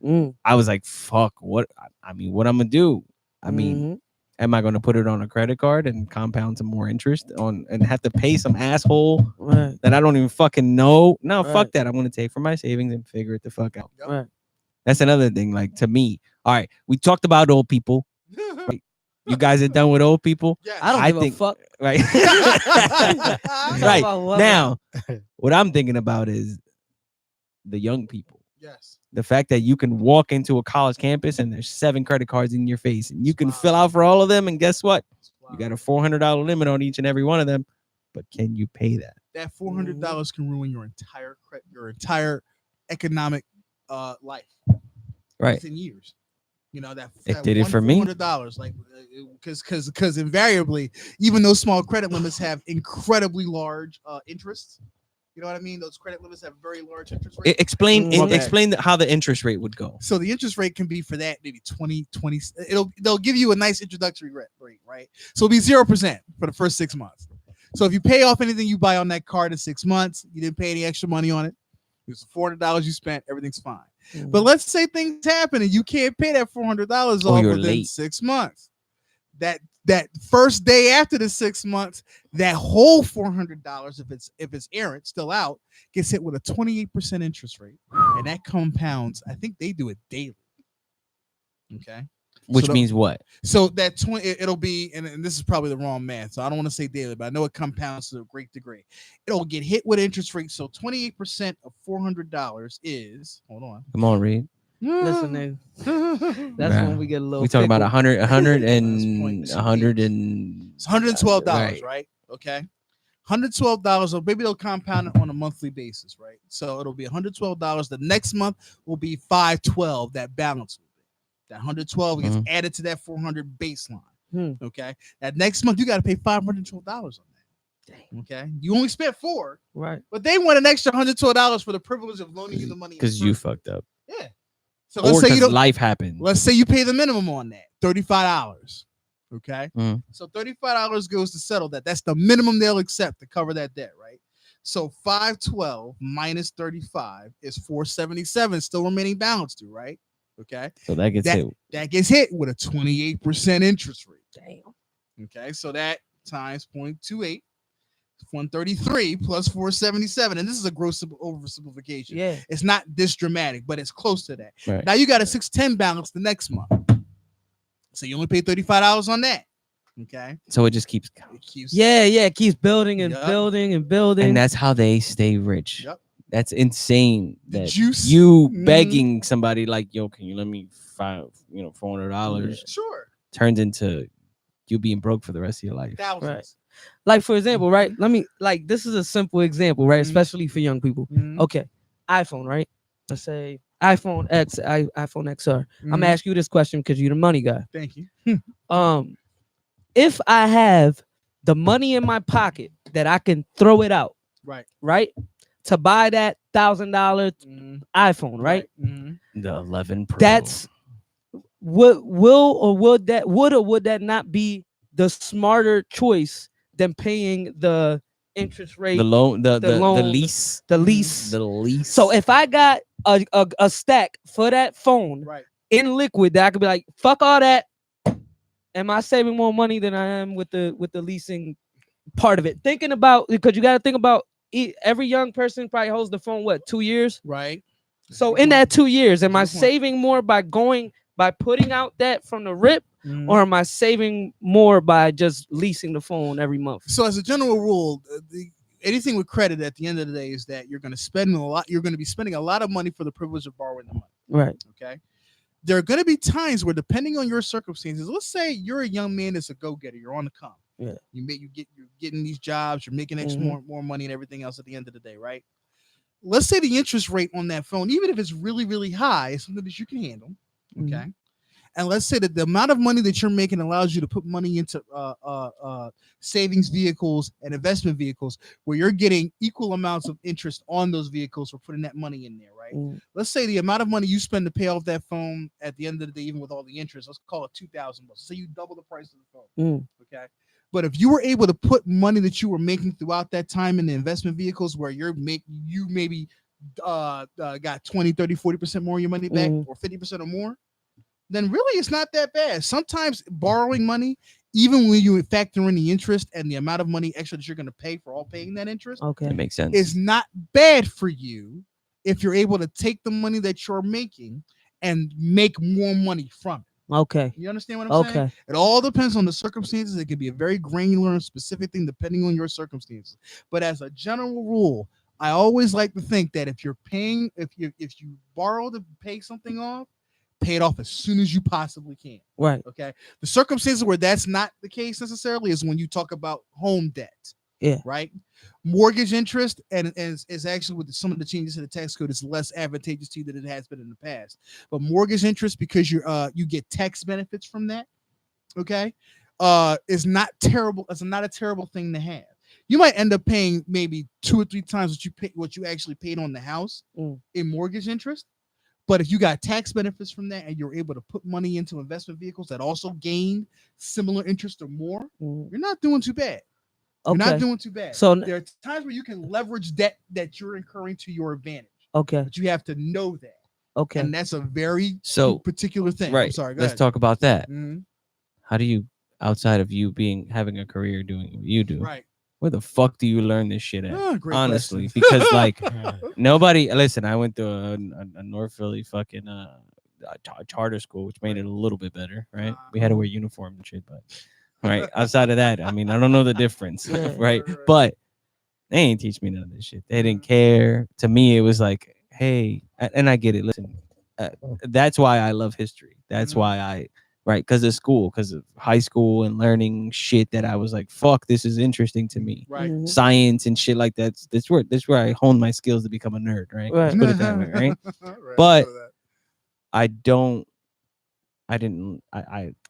Mm. I was like, fuck, what I mean, what I'm gonna do? I mean, Mhm. am I gonna put it on a credit card and compound some more interest on and have to pay some asshole Right. that I don't even fucking know? No, Right. fuck that. I'm gonna take from my savings and figure it the fuck out. Right. That's another thing. Like to me, all right, we talked about old people. You guys are done with old people, Yes. I don't I give think- a fuck. right? Right. Now, what I'm thinking about is the young people. Yes. The fact that you can walk into a college campus and there's 7 credit cards in your face and you can Wow. fill out for all of them. And guess what? Wow. You got a $400 limit on each and every one of them. But can you pay that? That $400 can ruin your entire economic life. Right. Within years. You know that It did it for me. $400, like because invariably, even those small credit limits have incredibly large interests. You know what I mean? Those credit limits have very large interest rates. Explain Okay. how the interest rate would go. So the interest rate can be for that maybe 20. They'll give you a nice introductory rate, right? So it'll be 0% for the first 6 months. So if you pay off anything you buy on that card in 6 months, you didn't pay any extra money on it. It's $400 you spent, everything's fine. Mm-hmm. But let's say things happen and you can't pay that $400 Or off you're within late. 6 months. That first day after the 6 months, that whole $400, if it's errant, still out, gets hit with a 28% interest rate, and that compounds. I think they do it daily. Okay, Which So the- means what? so that 20, it'll be, and this is probably the wrong math, so I don't want to say daily, but I know it compounds to a great degree. It'll get hit with interest rate. So 28% of $400 is, hold on. Come on, Reed. Listen, nigga, that's Nah. when we get a little. We talking about fickle. 100 point two 100 and It's $112, Right. right? Okay. $112, so maybe they'll compound it on a monthly basis, right? So it'll be $112. The next month will be $512. That balance will be. That 112 gets added to that 400 baseline. Okay. That next month you got to pay $512 on that. Dang. Okay. You only spent $4, Right. but they want an extra $112 for the privilege of loaning you the money. in because the you first fucked up. place. Yeah. So Or let's say you because don't. life happened. Let's say you pay the minimum on that, $35. Okay. Mhm. So $35 goes to settle that. That's the minimum they'll accept to cover that debt, right? So 512 minus 35 is 477, still remaining balance due, right? Okay. So that gets hit. That gets hit with a 28% interest rate. Damn. Okay. So that times 0.28. 133 plus 477. And this is a gross oversimplification. Yeah. It's not this dramatic, but it's close to that. Right. Now you got a 610 balance the next month. So you only pay $35 on that. Okay. So it just keeps It keeps Yeah. Yeah. It keeps building and Yup. building and building. and that's how they stay rich. Yep. That's insane. The That juice. you Mhm. begging somebody like, yo, can you lend me $400 Sure. turns into you being broke for the rest of your life. Thousands. Right. Like, for example, right? Let me, like, this is a simple example, right? Mhm. Especially for young people. Mhm. Okay. iPhone, right? Let's say iPhone X, iPhone XR. I'm gonna Mhm. ask you this question because you're the money guy. Thank you. If I have the money in my pocket that I can throw it out, Right. right? To buy that $1,000 iPhone, right? Mhm. The 11 Pro. That's would would that not be the smarter choice than paying the interest rate, the loan, the loan, lease, the lease? the lease. So if I got a stack for that phone Right. in liquid, that I could be like, fuck all that. Am I saving more money than I am with the leasing part of it? Thinking about, because you got to think about every young person probably holds the phone 2 years. Right. So in that 2 years, am I Good point. saving more by putting out that from the rip, Mhm. or am I saving more by just leasing the phone every month? So as a general rule, anything with credit at the end of the day is that you're going to spend a lot. You're going to be spending a lot of money for the privilege of borrowing the money. Right. Okay. There are going to be times where, depending on your circumstances, let's say you're a young man that's a go-getter, you're on the come. Yeah. You're getting these jobs, you're making Mhm. more money and everything else at the end of the day, right? Let's say the interest rate on that phone, even if it's really, really high, is something that you can handle. Okay. And let's say that the amount of money that you're making allows you to put money into savings vehicles and investment vehicles where you're getting equal amounts of interest on those vehicles for putting that money in there, right? Mm. Let's say the amount of money you spend to pay off that phone at the end of the day, even with all the interest, let's call it $2,000. Say you double the price of the phone. Mm. Okay. But if you were able to put money that you were making throughout that time in the investment vehicles where you maybe got 20, 30, 40% more of your money back, or 50% or more, then really it's not that bad. Sometimes borrowing money, even when you factor in the interest and the amount of money extra that you're going to pay for all paying that interest, Okay. It makes sense. is not bad for you if you're able to take the money that you're making and make more money from it. Okay. You understand what I'm saying? Okay. It all depends on the circumstances. It can be a very granular and specific thing depending on your circumstances. But as a general rule, I always like to think that if you borrow to pay something off, pay it off as soon as you possibly can. Right. Okay. The circumstances where that's not the case necessarily is when you talk about home debt. Yeah. Right. Mortgage interest and is actually with some of the changes to the tax code is less advantageous to you than it has been in the past. But mortgage interest, because you get tax benefits from that, okay, is not terrible. It's not a terrible thing to have. You might end up paying maybe 2 or 3 times what you actually paid on the house in mortgage interest. But if you got tax benefits from that and you're able to put money into investment vehicles that also gain similar interest or more, you're not doing too bad. You're not doing too bad. So there are times where you can leverage debt that you're incurring to your advantage. Okay. But you have to know that. Okay. And that's a very particular thing. Right. I'm sorry. Let's talk about that. Mm-hmm. How do you, outside of you having a career doing what you do, right? Where the fuck do you learn this shit at? Great honestly, question. because like nobody. Listen, I went to a North Philly fucking charter school, which made it a little bit better, right? We had to wear uniform and shit, but right outside of that, I mean, I don't know the difference, right? But they ain't teach me none of this shit. They didn't care. To me, it was like, hey, and I get it. Listen, that's why I love history. That's why I. Right, because of school, because of high school and learning shit that I was like, fuck, this is interesting to me. Right. Science and shit like that. That's where I honed my skills to become a nerd, right? Let's put it that way, right? But I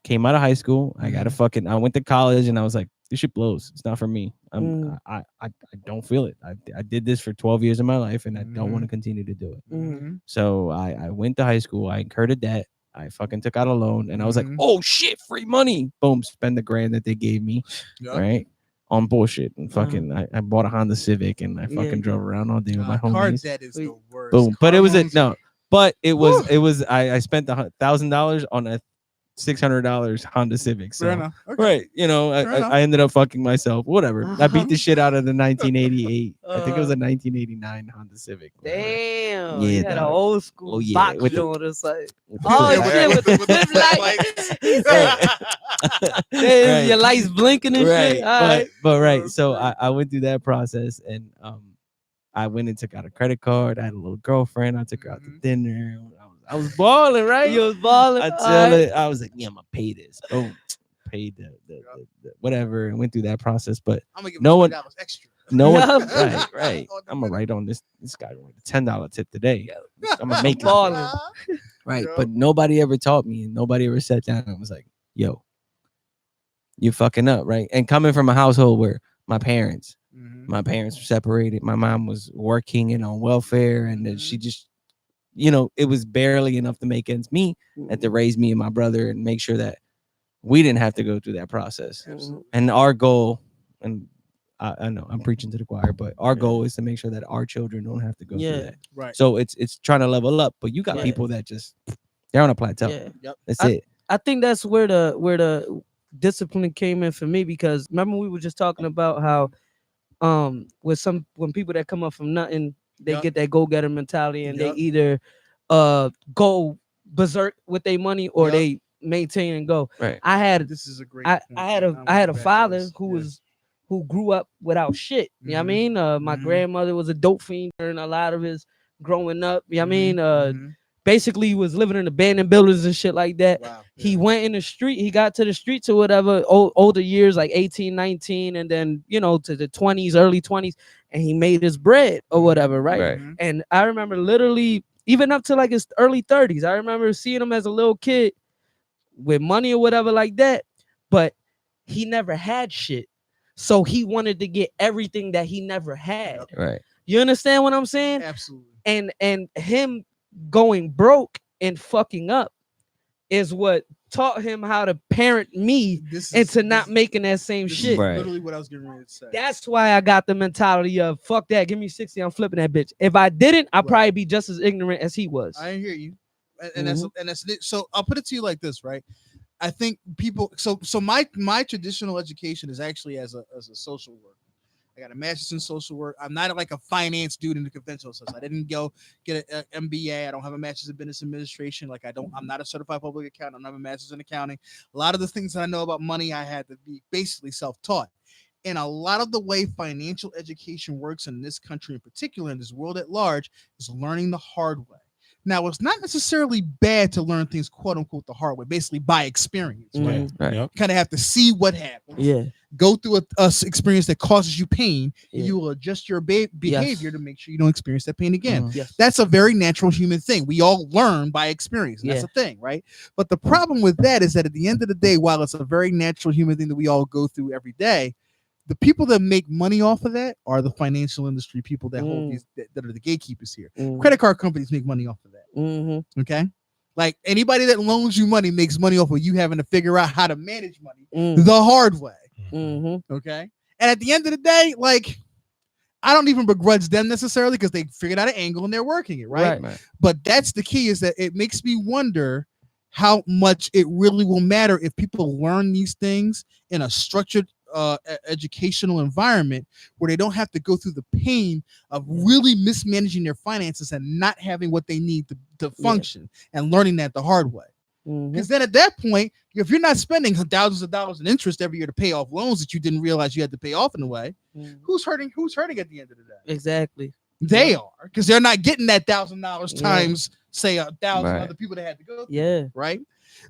came out of high school. I got I went to college and I was like, this shit blows. It's not for me. I don't feel it. I did this for 12 years of my life and I don't want to continue to do it. So I went to high school. I incurred a debt. I fucking took out a loan and I was like, oh shit, free money. Boom, spend the $1,000 that they gave me. Right. On bullshit. And fucking I bought a Honda Civic and I fucking drove around all day with my homies. Card debt is the worst. Boom. But it was I spent $1,000 on a $600 Honda Civic. So, okay. Right. You know, I ended up fucking myself. Whatever. I beat the shit out of the 1988. I think it was a 1989 Honda Civic. Damn. Yeah, You had an dog. old school box with on the side. Oh, shit. With the lights. Your lights blinking and right. shit. All right. But right. So I went through that process and I went and took out a credit card. I had a little girlfriend. I took her out to dinner. I was balling, right? You was balling. I tell it. I was like, yeah, I'm gonna pay this. Boom, paid the whatever, and went through that process. But I'm gonna give no one, extra. no one, right. I'm gonna write on this guy with a $10 tip today. I'm gonna make it, balling. right? But nobody ever taught me, and nobody ever sat down and was like, yo, you fucking up, right? And coming from a household where my parents My parents were separated. My mom was working and on welfare, and then she just, it was barely enough to make ends meet and to raise me and my brother and make sure that we didn't have to go through that process. Absolutely. And our goal, and I know I'm preaching to the choir, but our goal is to make sure that our children don't have to go through that. Right. So it's trying to level up, but you got Yeah. people that just they're on a plateau. Yeah. Yep. That's it. I think that's where the discipline came in for me, because remember we were just talking about how when people that come up from nothing, they Yep. get that go-getter mentality, and Yep. they either go berserk with their money or Yep. they maintain and go. Right. I had This is a great. I point. had I'm a back to father this. who Yeah. was who grew up without shit. You know what I Mhm. mean? My Mhm. grandmother was a dope fiend during a lot of his growing up. You know what I mean? Mhm. Basically he was living in abandoned buildings and shit like that. Wow. He Yeah. went in the street, he got to the streets or whatever, older years like 18, 19, and then to the 20s, early 20s, and he made his bread or whatever, right? Right. Mhm. And I remember literally even up to like his early 30s, I remember seeing him as a little kid with money or whatever like that, but he never had shit. So he wanted to get everything that he never had. Yep. Right. You understand what I'm saying? Absolutely. And him going broke and fucking up is what taught him how to parent me This is into not this- making that same this is shit. Right. Literally what I was getting ready to say. That's why I got the mentality of fuck that, give me 60, I'm flipping that bitch. If I didn't, I'd Right. probably be just as ignorant as he was. I hear you, and that's it. So I'll put it to you like this, right? I think people. So my traditional education is actually as a social worker. I got a master's in social work. I'm not like a finance dude in the conventional sense. I didn't go get an MBA. I don't have a master's in business administration. I'm not a certified public accountant. I don't have a master's in accounting. A lot of the things that I know about money, I had to be basically self-taught. And a lot of the way financial education works in this country in particular, in this world at large, is learning the hard way. Now, it's not necessarily bad to learn things, quote unquote, the hard way, basically by experience, right? Mhm. Right. Yep. Kind of have to see what happens. Yeah. Go through a experience that causes you pain, and Yeah. you will adjust your behavior to make sure you don't experience that pain again. Mhm. Yes. That's a very natural human thing. We all learn by experience. And That's Yeah. a thing, right? But the problem with that is that at the end of the day, while it's a very natural human thing that we all go through every day, the people that make money off of that are the financial industry people that hold these that are the gatekeepers here. Credit card companies make money off of that. Mm-hmm. Okay. Like anybody that loans you money makes money off of you having to figure out how to manage money Mm-hmm. the hard way. Mm-hmm. Okay. And at the end of the day, like, I don't even begrudge them necessarily because they figured out an angle and they're working it, right? Right. But that's the key, is that it makes me wonder how much it really will matter if people learn these things in a structured educational environment where they don't have to go through the pain of really mismanaging their finances and not having what they need to function, and learning that the hard way. Mm-hmm. Because then at that point, if you're not spending thousands of dollars in interest every year to pay off loans that you didn't realize you had to pay off in a way, who's hurting at the end of the day? Exactly. They are, because they're not getting that $1,000 Yeah. times, say, 1,000 Right. other people that had to go through, Yeah. right?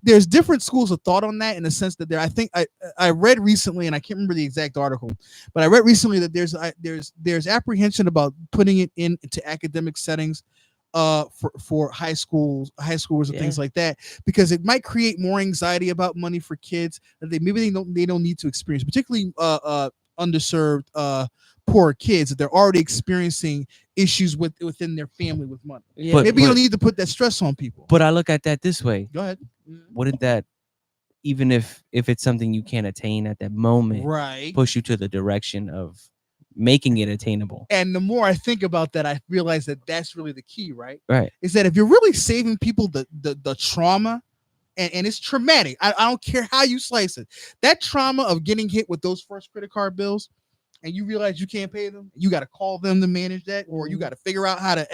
There's different schools of thought on that, in the sense that I think I read recently, and I can't remember the exact article, but I read recently that there's apprehension about putting it into academic settings for high schoolers and things like that, because it might create more anxiety about money for kids that they don't need to experience, particularly underserved poor kids that they're already experiencing issues within their family with money. Yeah. But- Maybe you don't need to put that stress on people. But I look at that this way. Go ahead. Wouldn't that, even if it's something you can't attain at that moment, Right. push you to the direction of making it attainable? And the more I think about that, I realize that that's really the key, right? Right. Is that if you're really saving people the trauma, and it's traumatic. I don't care how you slice it. That trauma of getting hit with those first credit card bills, and you realize you can't pay them, you got to call them to manage that, or you got to figure out how to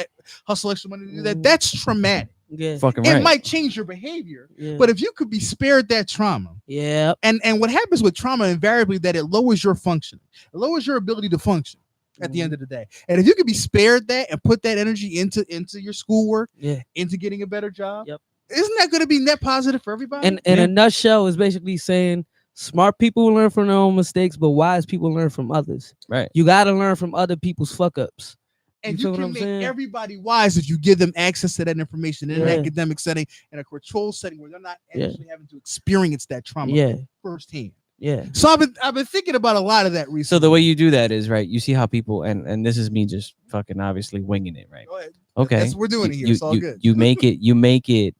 hustle extra money to do that. That's traumatic. Yeah. Fucking It right. might change your behavior, Yeah. but if you could be spared that trauma, Yeah. and what happens with trauma invariably, that it lowers your function, it lowers your ability to function at the end of the day. And if you could be spared that and put that energy into your schoolwork, Yeah. into getting a better job, Yep. isn't that going to be net positive for everybody? And in a nutshell, is basically saying smart people learn from their own mistakes, but wise people learn from others. Right. You got to learn from other people's fuck ups. And feel you what can I'm make saying? everybody wise if you give them access to that information in an Yeah. academic setting, in a controlled setting where they're not Yeah. actually having to experience that trauma Yeah. firsthand. Yeah. So I've been thinking about a lot of that recently. So the way you do that is right. You see how people and this is me just fucking obviously winging it, right? Go ahead. Okay, That's what we're doing here. It's all good. You make it.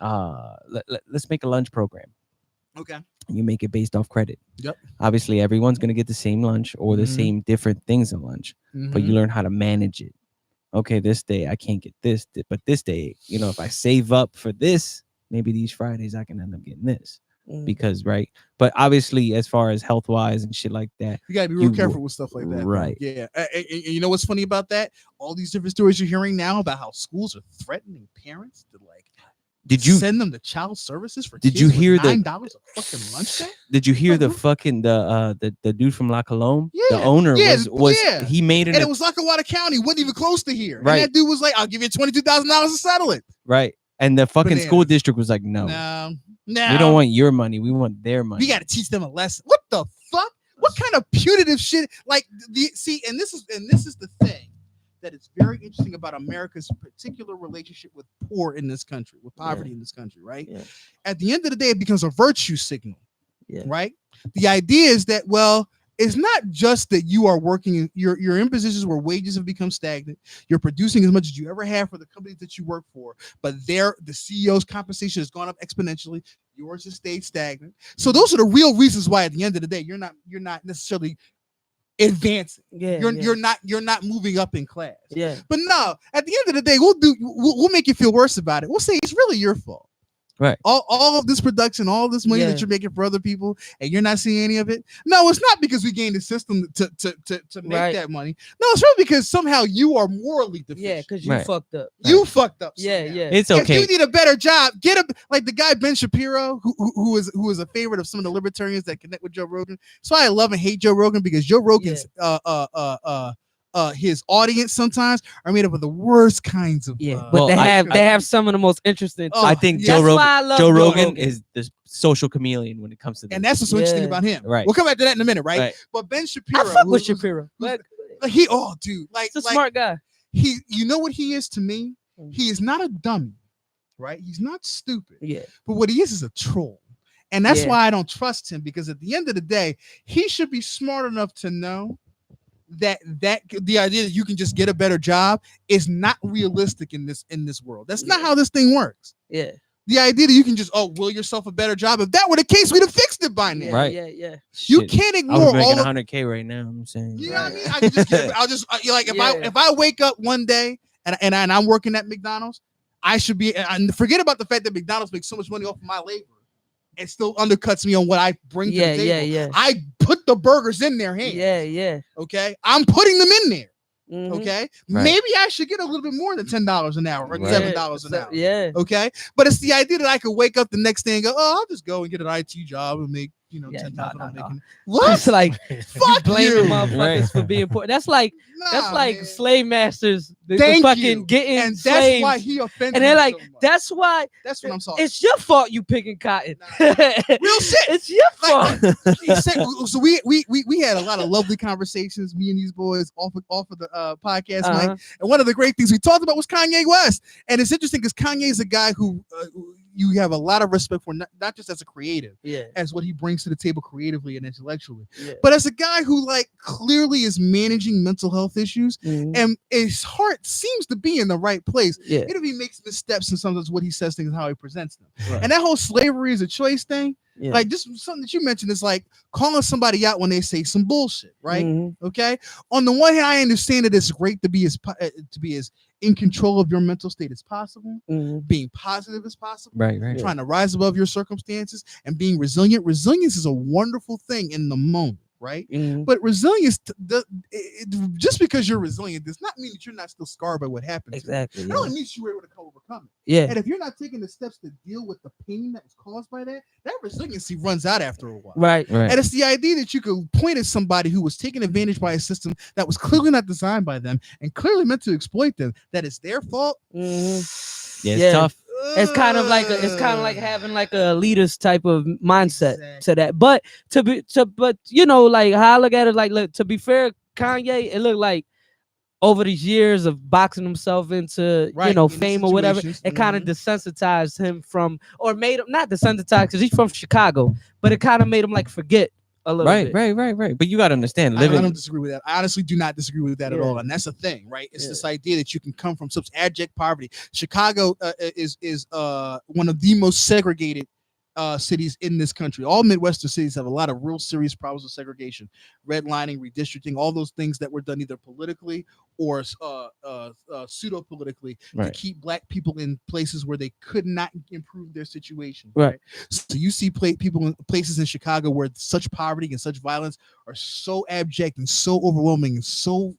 Let's make a lunch program. Okay. You make it based off credit. Yep. Obviously, everyone's gonna get the same lunch or the Mhm. same different things in lunch, but you learn how to manage it. Okay, this day I can't get this, but this day, if I save up for this, maybe these Fridays I can end up getting this. Because right, but obviously as far as health wise and shit like that, you gotta be real careful with stuff like that, bro. right? Yeah, and you know what's funny about that? All these different stories you're hearing now about how schools are threatening parents to like, did you send them to child services for? Did kids you with hear $9 a fucking lunch check? Did you hear Like, the what? fucking the dude from La Colombe? Yeah, The owner yeah, was yeah. he made And it was Lackawanna County, wasn't even close to here. Right. And that dude was like, "I'll give you $22,000 to settle it." right, and the fucking school Bananas. district was like, no, No, we don't want your money, we want their money. We got to teach them a lesson. What the fuck? What kind of punitive shit? Like and this is the thing that is very interesting about America's particular relationship with poor in this country, with poverty in this country, right? Yeah. At the end of the day, it becomes a virtue signal, Yeah. right? The idea is that, well, it's not just that you are working, you're in positions where wages have become stagnant. You're producing as much as you ever have for the companies that you work for, but the CEO's compensation has gone up exponentially. Yours has stayed stagnant. So those are the real reasons why at the end of the day, you're not necessarily advancing. Yeah. You're not moving up in class. Yeah. But no, at the end of the day, we'll make you feel worse about it. We'll say it's really your fault. Right. All of this production, all this money Yeah. that you're making for other people, and you're not seeing any of it. No, it's not because we gained a system to make Right. that money. No, it's really because somehow you are morally deficient. Yeah, because you Right. fucked up. You fucked up. Yeah, somehow. yeah. It's If okay. you need a better job, get a like the guy Ben Shapiro, who is a favorite of some of the libertarians that connect with Joe Rogan. So I love and hate Joe Rogan because Joe Rogan's his audience sometimes are made up of the worst kinds of But Well, they I- have some of the most interesting. Oh, I think yeah. Joe That's why I Rogan. love Joe Joe Rogan Rogan. is the social chameleon when it comes to this. and that's what's so interesting Yeah. about him. Right. We'll come back to that in a minute, right? Right. But Ben Shapiro, I fuck with who's- Shapiro. But like, he dude, like he's a like, smart guy. you know what he is to me? Mm. He is not a dummy, right? He's not stupid. Yeah. But what he is a troll. And that's Yeah. why I don't trust him, because at the end of the day, he should be smart enough to know that the idea that you can just get a better job is not realistic in this world. That's not Yeah. how this thing works. Yeah. The idea that you can just will yourself a better job. If that were the case, we'd have fixed it by now. Yeah. Right. Yeah. You Shit. can't I ignore was all making of 100K right now. I'm saying. You know what I mean? I can just I'll just like if I wake up one day and I'm working at McDonald's, I should be, and forget about the fact that McDonald's makes so much money off of my labor and still undercuts me on what I bring to the table. Yeah. I put the burgers in their hands. Yeah. Okay. I'm putting them in there. Mhm. Okay. Right. Maybe I should get a little bit more than $10 an hour or Right. $7 an So- hour. Yeah. Okay. But it's the idea that I could wake up the next day and go, I'll just go and get an IT job and make, Yeah, 10 no, times what I'm no. making. What? It's like Fuck blaming you. motherfuckers Right. for being poor. That's like Nah, man. slave masters. The Thank fucking you. getting And that's slaves. why he offended And they're me like, so much. that's why That's what I'm talking it's your fault you picking cotton. Real shit. It's your fault. He said- so we had a lot of lovely conversations, me and these boys off of the podcast night. Uh-huh. And one of the great things we talked about was Kanye West. And it's interesting because Kanye is a guy who you have a lot of respect for, not just as a creative, Yeah. as what he brings to the table creatively and intellectually, Yeah. but as a guy who like clearly is managing mental health issues, Mhm. and his heart seems to be in the right place. Yeah. Even if he makes missteps in sometimes what he says things and how he presents them. Right. And that whole slavery is a choice thing, Yeah. like just something that you mentioned is like calling somebody out when they say some bullshit, right? Mhm. Okay. On the one hand, I understand that it's great to be as in control of your mental state as possible, Mhm. being positive as possible, Right. trying to rise above your circumstances, and being resilient. Resilience is a wonderful thing in the moment, right? Mhm. But resilience, just because you're resilient does not mean that you're not still scarred by what happened. to you. Exactly. It Yeah. only means you were able to overcome it. Yeah. And if you're not taking the steps to deal with the pain that was caused by that, that resiliency runs out after a while. Right. Right. And it's the idea that you could point at somebody who was taken advantage by a system that was clearly not designed by them and clearly meant to exploit them, that it's their fault. Mhm. Yeah, it's Yeah. tough. It's kind of like having like a leader's type of mindset Exactly. to that. But like how I look at it, like look, to be fair, Kanye, it looked like over these years of boxing himself into Right, you know in these fame or whatever, situations. it kind of Mhm. desensitized him from, or made him not desensitized because he's from Chicago, but it kind of made him like forget a little Right, bit. right. But you gotta understand, I living. don't disagree with that. I honestly do not disagree with that at all, Yeah. and that's the thing, right? It's Yeah. this idea that you can come from such abject poverty. Chicago is one of the most segregated cities in this country. All Midwestern cities have a lot of real serious problems with segregation, redlining, redistricting, all those things that were done either politically or pseudo politically to Right. keep black people in places where they could not improve their situation. Right. So you see people in places in Chicago where such poverty and such violence are so abject and so overwhelming and so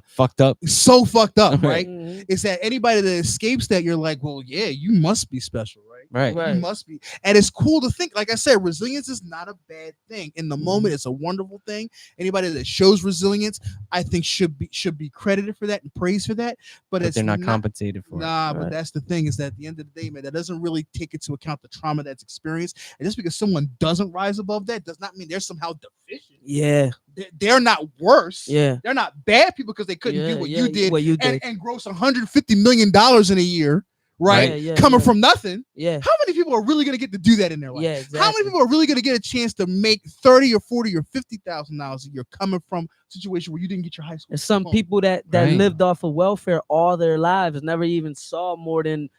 Fucked up. fucked up, right? Mhm. It's that anybody that escapes that, you're like, well, yeah, you must be special, right? Right. Right. You must be. And it's cool to think, like I said, resilience is not a bad thing. In the Mm-hmm. moment, it's a wonderful thing. Anybody that shows resilience, I think should be credited for that and praised for that. But But it's they're not compensated for it. Nah, but Right. that's the thing, is that at the end of the day, man, that doesn't really take into account the trauma that's experienced. And just because someone doesn't rise above that does not mean they're somehow deficient. Yeah, They're not worse. yeah, They're not bad people because they couldn't yeah, do what yeah, you did What you did. and gross $150 million in a year, right? Yeah, yeah, Coming yeah. from nothing. Yeah, How many people are really going to get to do that in their life? yeah, exactly. How many people are really going to get a chance to make $30 or $40 or $50,000 a year coming from a situation where you didn't get your high school? There's some diploma? people that Right. lived off of welfare all their lives, never even saw more than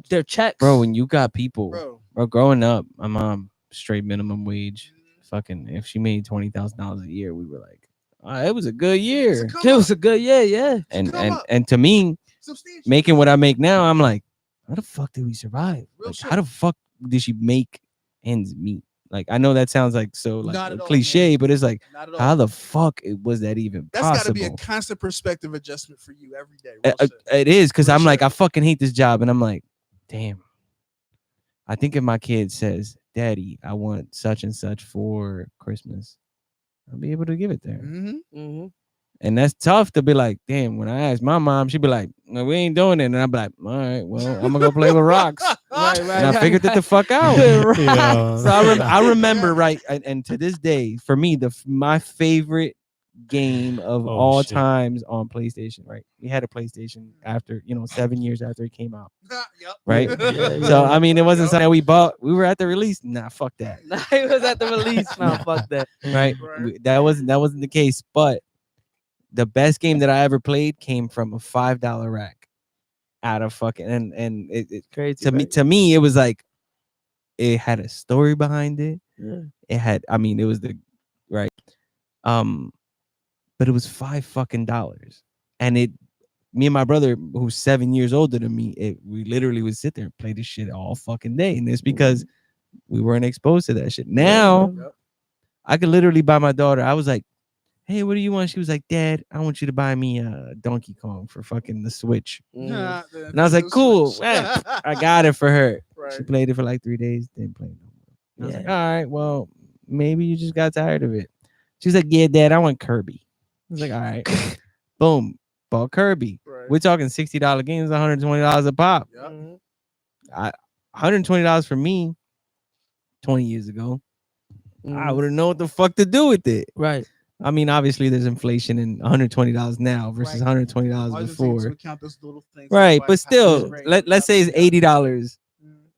their checks. Bro, when you got people, Bro. growing up, my mom straight minimum wage. Fucking, if she made $20,000 a year, we were like, it was a good It's a year. come it up. was a good, yeah. And come up. and to me, Substantial. making what I make now, I'm like, how the fuck did we survive? Real Like, shit. how the fuck did she make ends meet? Like, I know that sounds like so like Not at all, cliche, man. but it's like, Not at all. how the fuck was that even That's got to possible? be a constant perspective adjustment for you every day. Real shit. It is, because Real I'm like, shit. I fucking hate this job, and I'm like, damn. I think if my kid says, "Daddy, I want such and such for Christmas," I'll be able to give it there. Mhm. Mm-hmm. And that's tough to be like, damn, when I ask my mom, she'd be like, no, we ain't doing it. And I'd be like, all right, well, I'm gonna go play with rocks. Right, And I figured that the fuck out. Right. Yeah. So I remember, right, and to this day, for me, my favorite game of Oh, all shit. times on PlayStation, right? We had a PlayStation after, 7 years after it came out, Yep. right? Yeah. So I mean, it wasn't Yep. something that we bought. We were at the release. Nah, fuck that. It was at the release. No, fuck that. Right? Right. That wasn't the case. But the best game that I ever played came from a $5 rack out of fucking and it Crazy. to me it was like it had a story behind it. Yeah. It had, I mean, it was the right. But it was $5 and me and my brother, who's 7 years older than me, we literally would sit there and play this shit all fucking day. And it's because we weren't exposed to that shit. Now Yep. I could literally buy my daughter. I was like, hey, what do you want? She was like, Dad, I want you to buy me a Donkey Kong for fucking the Switch. Nah, And I was like, cool. Man, I got it for her. Right. She played it for like 3 days, didn't play it no more. I was like, Yeah. all right, well, maybe you just got tired of it. She was like, yeah, Dad, I want Kirby. I was like, all right. Boom. Bought Kirby. Right. We're talking $60 games, $120 a pop. Yep. $120 for me 20 years ago. I Mhm. wouldn't know what the fuck to do with it. Right. I mean, obviously, there's inflation and $120 now versus Right. $120 Always take into before. account those little things. Right, Like but still, great. let's say it's $80.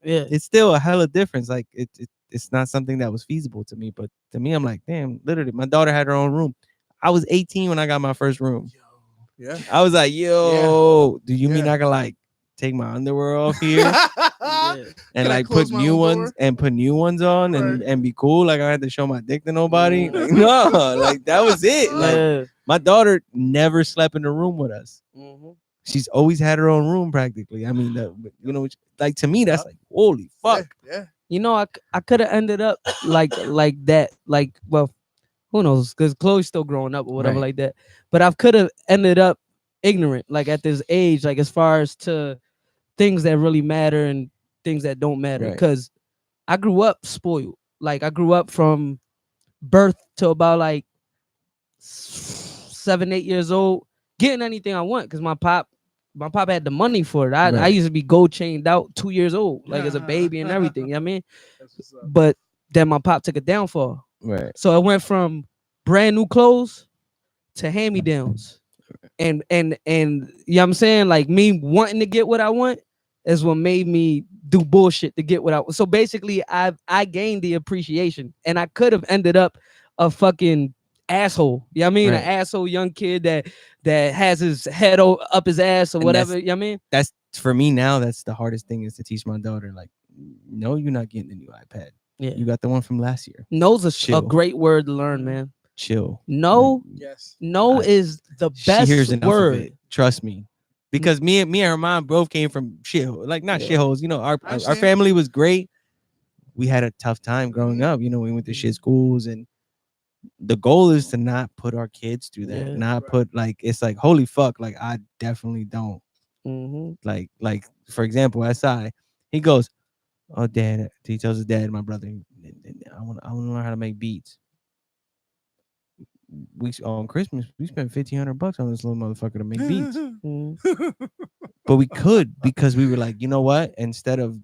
Yeah. It's still a hella difference. Like it's not something that was feasible to me. But to me, I'm like, damn, literally, my daughter had her own room. I was 18 when I got my first room. Yeah. I was like, yo, do you mean Yeah. I can like take my underwear off here Yeah. and Can I like close put my new own ones door? and put new ones on and, Right. and be cool? Like I had to show my dick to nobody? Like, no, like that was it. Like Yeah. my daughter never slept in a room with us. Mhm. She's always had her own room practically. I mean, like to me, that's like holy fuck. Yeah. You know, I could have ended up like that. Like, well, who knows? Because Chloe's still growing up or whatever Right. like that. But I could have ended up ignorant, like at this age, like as far as to things that really matter and things that don't matter. Right. Because I grew up spoiled. Like I grew up from birth to about like 7, 8 years old, getting anything I want. Because my pop had the money for it. I Right. used to be gold chained out 2 years old, like as a baby and everything. You know what I mean? That's what's up. But then my pop took a downfall. Right. So it went from brand new clothes to hand-me-downs. and you know what I'm saying, like me wanting to get what I want is what made me do bullshit to get what I want. So basically I gained the appreciation, and I could have ended up a fucking asshole. You know what I mean? Right. An asshole young kid that has his head up his ass or And whatever. You know what I mean? That's for me now. That's the hardest thing is to teach my daughter. Like, no, you're not getting the new iPad. Yeah. You got the one from last year. No's a Chill. great word to learn, man. Chill. No, Yes. no I- is the She best hears enough word. of it. Trust me. Because me and her mom both came from shithole, like not Yeah. shitholes. You know, our understand. family was great. We had a tough time growing Mm-hmm. up. You know, we went to shit schools, and the goal is to not put our kids through that. Yeah. Not Right. put like it's like holy fuck. Like I definitely don't. Mhm. Like for example, SI, he goes, "Oh, dad," he tells his dad, my brother, I want to learn how to make beats. On Christmas we spent $1,500 on this little motherfucker to make beats, Mhm. but we could because we were like, you know what? Instead of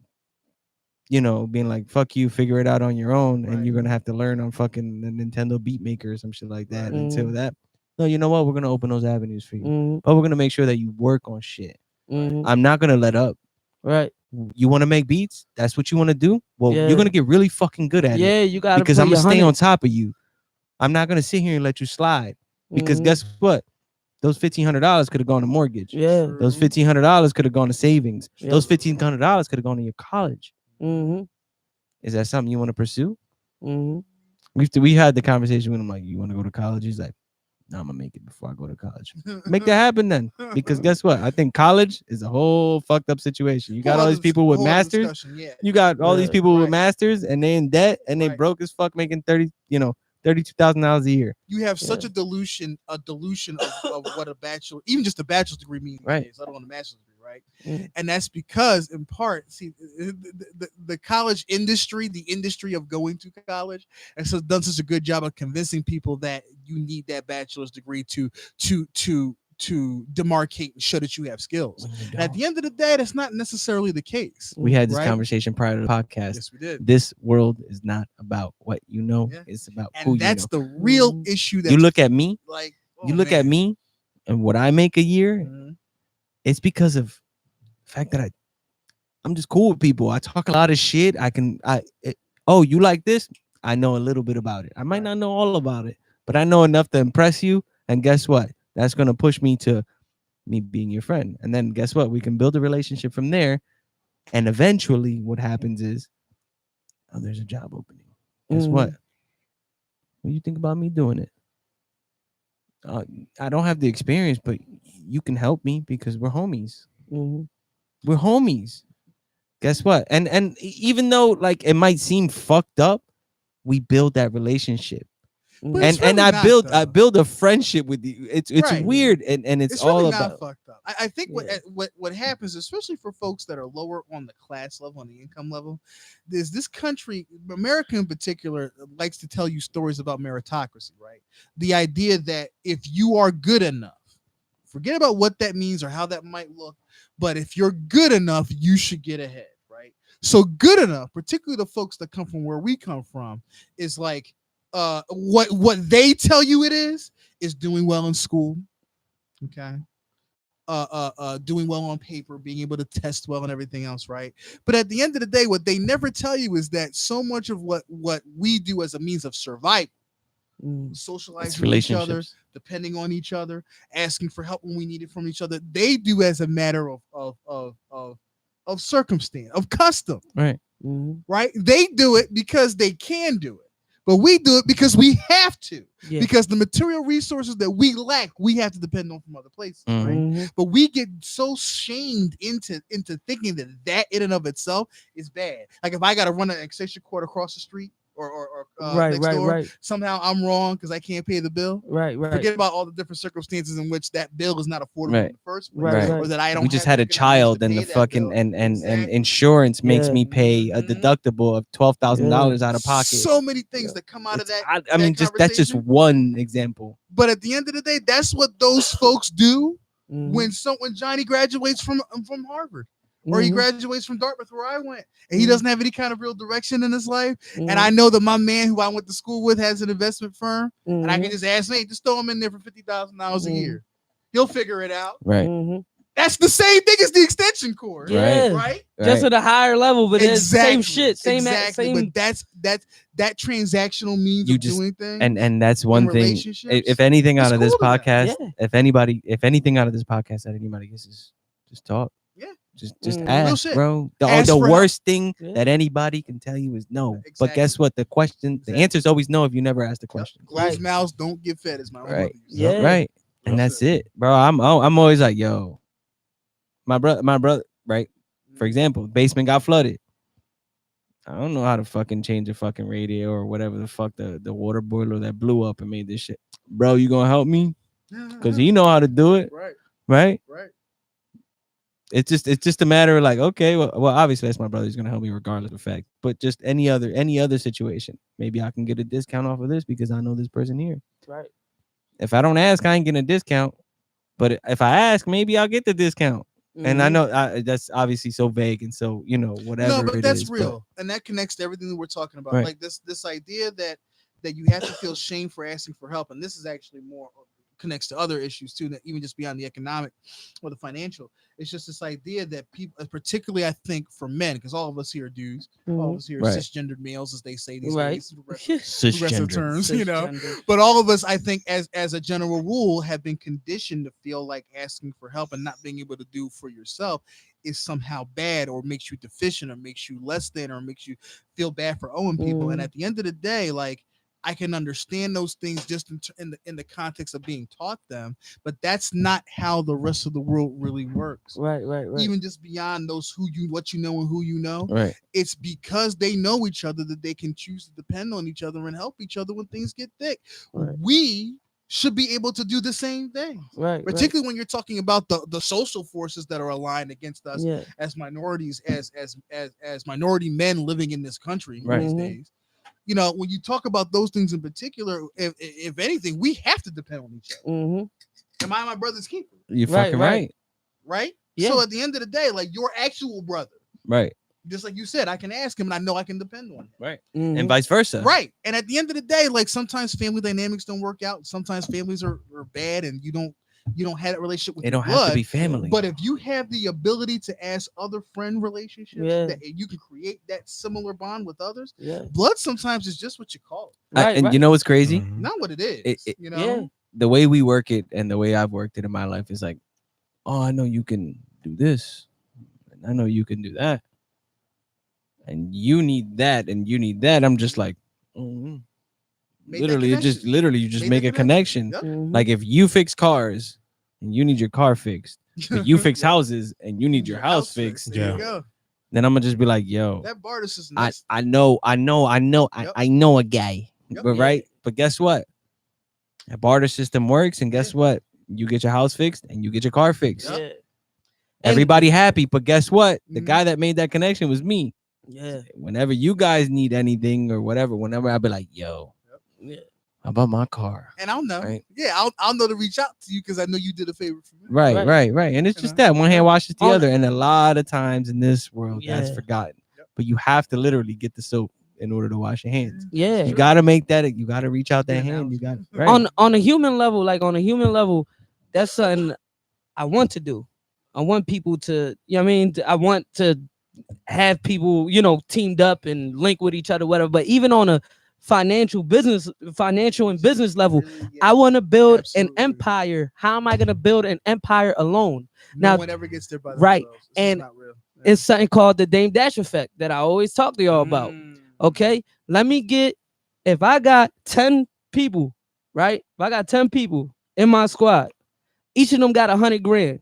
being like fuck you, figure it out on your own, and Right. you're gonna have to learn on fucking the Nintendo Beat Maker or some shit like that. Right. Until Mhm. that, no, you know what? We're gonna open those avenues for you, Mhm. but we're gonna make sure that you work on shit. Mhm. I'm not gonna let up. Right. You want to make beats? That's what you want to do? Well, Yeah. you're gonna get really fucking good at it Yeah, you gotta because put I'm gonna your stay 100. on top of you. I'm not gonna sit here and let you slide because Mhm. guess what? Those $1,500 could have gone to mortgage. Yeah. Those $1,500 could have gone to savings. Yep. Those $1,500 could have gone to your college. Mhm. Is that something you want to pursue? Mhm. We had the conversation with him like, you want to go to college? He's like, no, I'm gonna make it before I go to college. Make that happen then, because guess what? I think college is a whole fucked up situation. You got all these people with masters. Yeah. You got all these Yeah. people with Right. masters, and they in debt, and they Right. broke as fuck, making $32,000 a year. You have such Yeah. a dilution of what a bachelor, even just a bachelor's degree means, Right. days, let alone a master's degree, right? Mhm. And that's because, in part, see, the college industry, the industry of going to college, and so done such a good job of convincing people that you need that bachelor's degree to demarcate and show that you have skills. When you And at don't. the end of the day, that's not necessarily the case. We had this Right. conversation prior to the podcast. Yes, we did. This world is not about what you know. Yeah. It's about And who you that's know. the real Mhm. issue. That You look at me. like You look at me, and what I make a year. Mhm. It's because of the fact that I'm just cool with people. I talk a lot of shit. Oh, you like this? I know a little bit about it. I might not know all about it, but I know enough to impress you. And guess what? That's gonna push me to me being your friend. And then guess what? We can build a relationship from there. And eventually, what happens is, oh, there's a job opening. Guess Mhm. what? What do you think about me doing it? I don't have the experience, but you can help me because we're homies. Mhm. We're homies. Guess what? And even though like it might seem fucked up, we build that relationship. But it's And really I not, build a friendship with you. It's Right. weird and it's all really about not fucked up. I think Yeah. what happens, especially for folks that are lower on the class level, on the income level, is this country, America in particular, likes to tell you stories about meritocracy, right? The idea that if you are good enough, forget about what that means or how that might look, but if you're good enough, you should get ahead, right? So good enough, particularly the folks that come from where we come from, is like what they tell you it is doing well in school, okay, doing well on paper, being able to test well and everything else, right? But at the end of the day, what they never tell you is that so much of what we do as a means of survival, Mhm. it's socializing with each other, relationships. depending on each other, asking for help when we need it from each other, they do as a matter of circumstance, of custom, Right. Mhm. right? They do it because they can do it, but we do it because we have to. Yeah. Because the material resources that we lack, we have to depend on from other places, Mhm. right? Mhm. But we get so shamed into thinking that in and of itself is bad. Like if I got to run an extension cord across the street or Right, next right, door, right, somehow I'm wrong because I can't pay the bill. right, right. Forget about all the different circumstances in which that bill is not affordable Right. in the first place, Right, or that I don't. We just have had a the economics child to and pay the that fucking bill. and Exactly. insurance makes Yeah. me pay a Mhm. deductible of $12,000 out of pocket. So many things Yeah. that come out of that. I mean, that that's just conversation. one example. But at the end of the day, that's what those folks do Mhm. when Johnny graduates from Harvard, or he Mhm. graduates from Dartmouth, where I went, and he Mhm. doesn't have any kind of real direction in his life. Mhm. And I know that my man who I went to school with has an investment firm, and I Mhm. can just ask, hey, just throw him in there for $50,000 a Mhm. year. He'll figure it out. Right. Mhm. That's the same thing as the extension cord. Yeah. Right? Just at a higher level, but it's same Exactly. shit, same Exactly. same. But that transactional means You of just- doing things. And that's one thing. relationships, If anything it's out of this cool to them. podcast, Yeah. if anything out of this podcast that anybody gets is just talk. Yeah. Just Mhm. Real ask, shit. bro. Ask The for help. worst thing Yeah. that anybody can tell you is no. But Exactly. guess what? The Exactly. answer is always no if you never ask the question. Closed Right. mouths don't get fed, as my own Right. mother used to say. Yeah. Right. And that's it, bro. I'm always like, yo, my brother, right? For example, basement got flooded. I don't know how to fucking change a fucking radio or whatever the fuck the water boiler that blew up and made this shit. Bro, you gonna help me? Because he know how to do it, Right. right? Right. It's just a matter of like, okay, well obviously that's my brother. He's gonna help me regardless of the fact. But just any other situation, maybe I can get a discount off of this because I know this person here. Right. If I don't ask, I ain't getting a discount. But if I ask, maybe I'll get the discount. And I Mhm. know that's obviously so vague and so whatever. No, but it that's is, real, and that connects to everything that we're talking about. Right. Like this idea that you have to feel shame for asking for help, and this is actually more connects to other issues too, that even just beyond the economic or the financial. It's just this idea that people, particularly I think for men, because all of us here are dudes, all of us here are Right. cisgendered males, as they say these Right. days. Progressive cisgender. terms, Cisgender. But all of us, I think, as a general rule, have been conditioned to feel like asking for help and not being able to do for yourself is somehow bad, or makes you deficient, or makes you less than, or makes you feel bad for owing people. And at the end of the day, like, I can understand those things just in the context of being taught them, but that's not how the rest of the world really works. Right. Even just beyond those what you know and who you know, Right. it's because they know each other that they can choose to depend on each other and help each other when things get thick. Right. We should be able to do the same thing, Right. particularly when you're talking about the social forces that are aligned against us Yeah. as minorities, as minority men living in this country Right. these Mhm. days. You know, when you talk about those things in particular, if anything, we have to depend on each other. Mm-hmm. Am I my brother's keeper? You're Right, fucking right. right. Right? Yeah. So at the end of the day, like, your actual brother, Right. just like you said, I can ask him and I know I can depend on him. Right. Mm-hmm. And vice versa. Right. And at the end of the day, like, sometimes family dynamics don't work out. Sometimes families are bad and you don't have that relationship with It your don't have to blood. be family. But if you have the ability to ask other friend relationships, Yeah. that you can create that similar bond with others. Yeah. Blood sometimes is just what you call it, Right, and right. you know what's crazy? Mhm. not what it is. It- you know, Yeah. The way we work it and the way I've worked it in my life is like, oh, I know you can do this, and I know you can do that, and you need that, and you need that. I'm just like, Make that literally, connection. you just Made make that a connection. Yep. Mhm. Like if you fix cars and you need your car fixed, but you fix houses and you need your house fixed, There Yeah. you go. then I'm gonna just be like, yo, That barter system. I that's- know Yep. I know a guy. Yep. But Yeah. right, but guess what? That barter system works, and guess what? You get your house fixed and you get your car fixed. Yep. Yeah. Everybody happy, but guess what? The Mhm. guy that made that connection was me. Yeah. Whenever you guys need anything or whatever, whenever I'll be like, yo, Yeah. how about my car? And I'll know. Right. Yeah, I'll know to reach out to you because I know you did a favor for me. Right. And it's You just know? that one hand washes the Oh, other. And a lot of times in this world, that's Yeah. forgotten. Yep. But you have to literally get the soap in order to wash your hands. Yeah. You gotta make that. You gotta reach out that Yeah, hand. now- You got right. On a human level, that's something I want to do. I want people to, you know what I mean? I want to have people, teamed up and link with each other, whatever. But even on a financial and business level, I want to build Absolutely. an empire. How am I going to build an empire alone? no now- one ever gets there by right, themselves. It's just and not real. Yeah. It's something called the Dame Dash effect that I always talk to y'all about. Okay, if I got 10 people, right? If I got 10 people in my squad, each of them got 100 grand,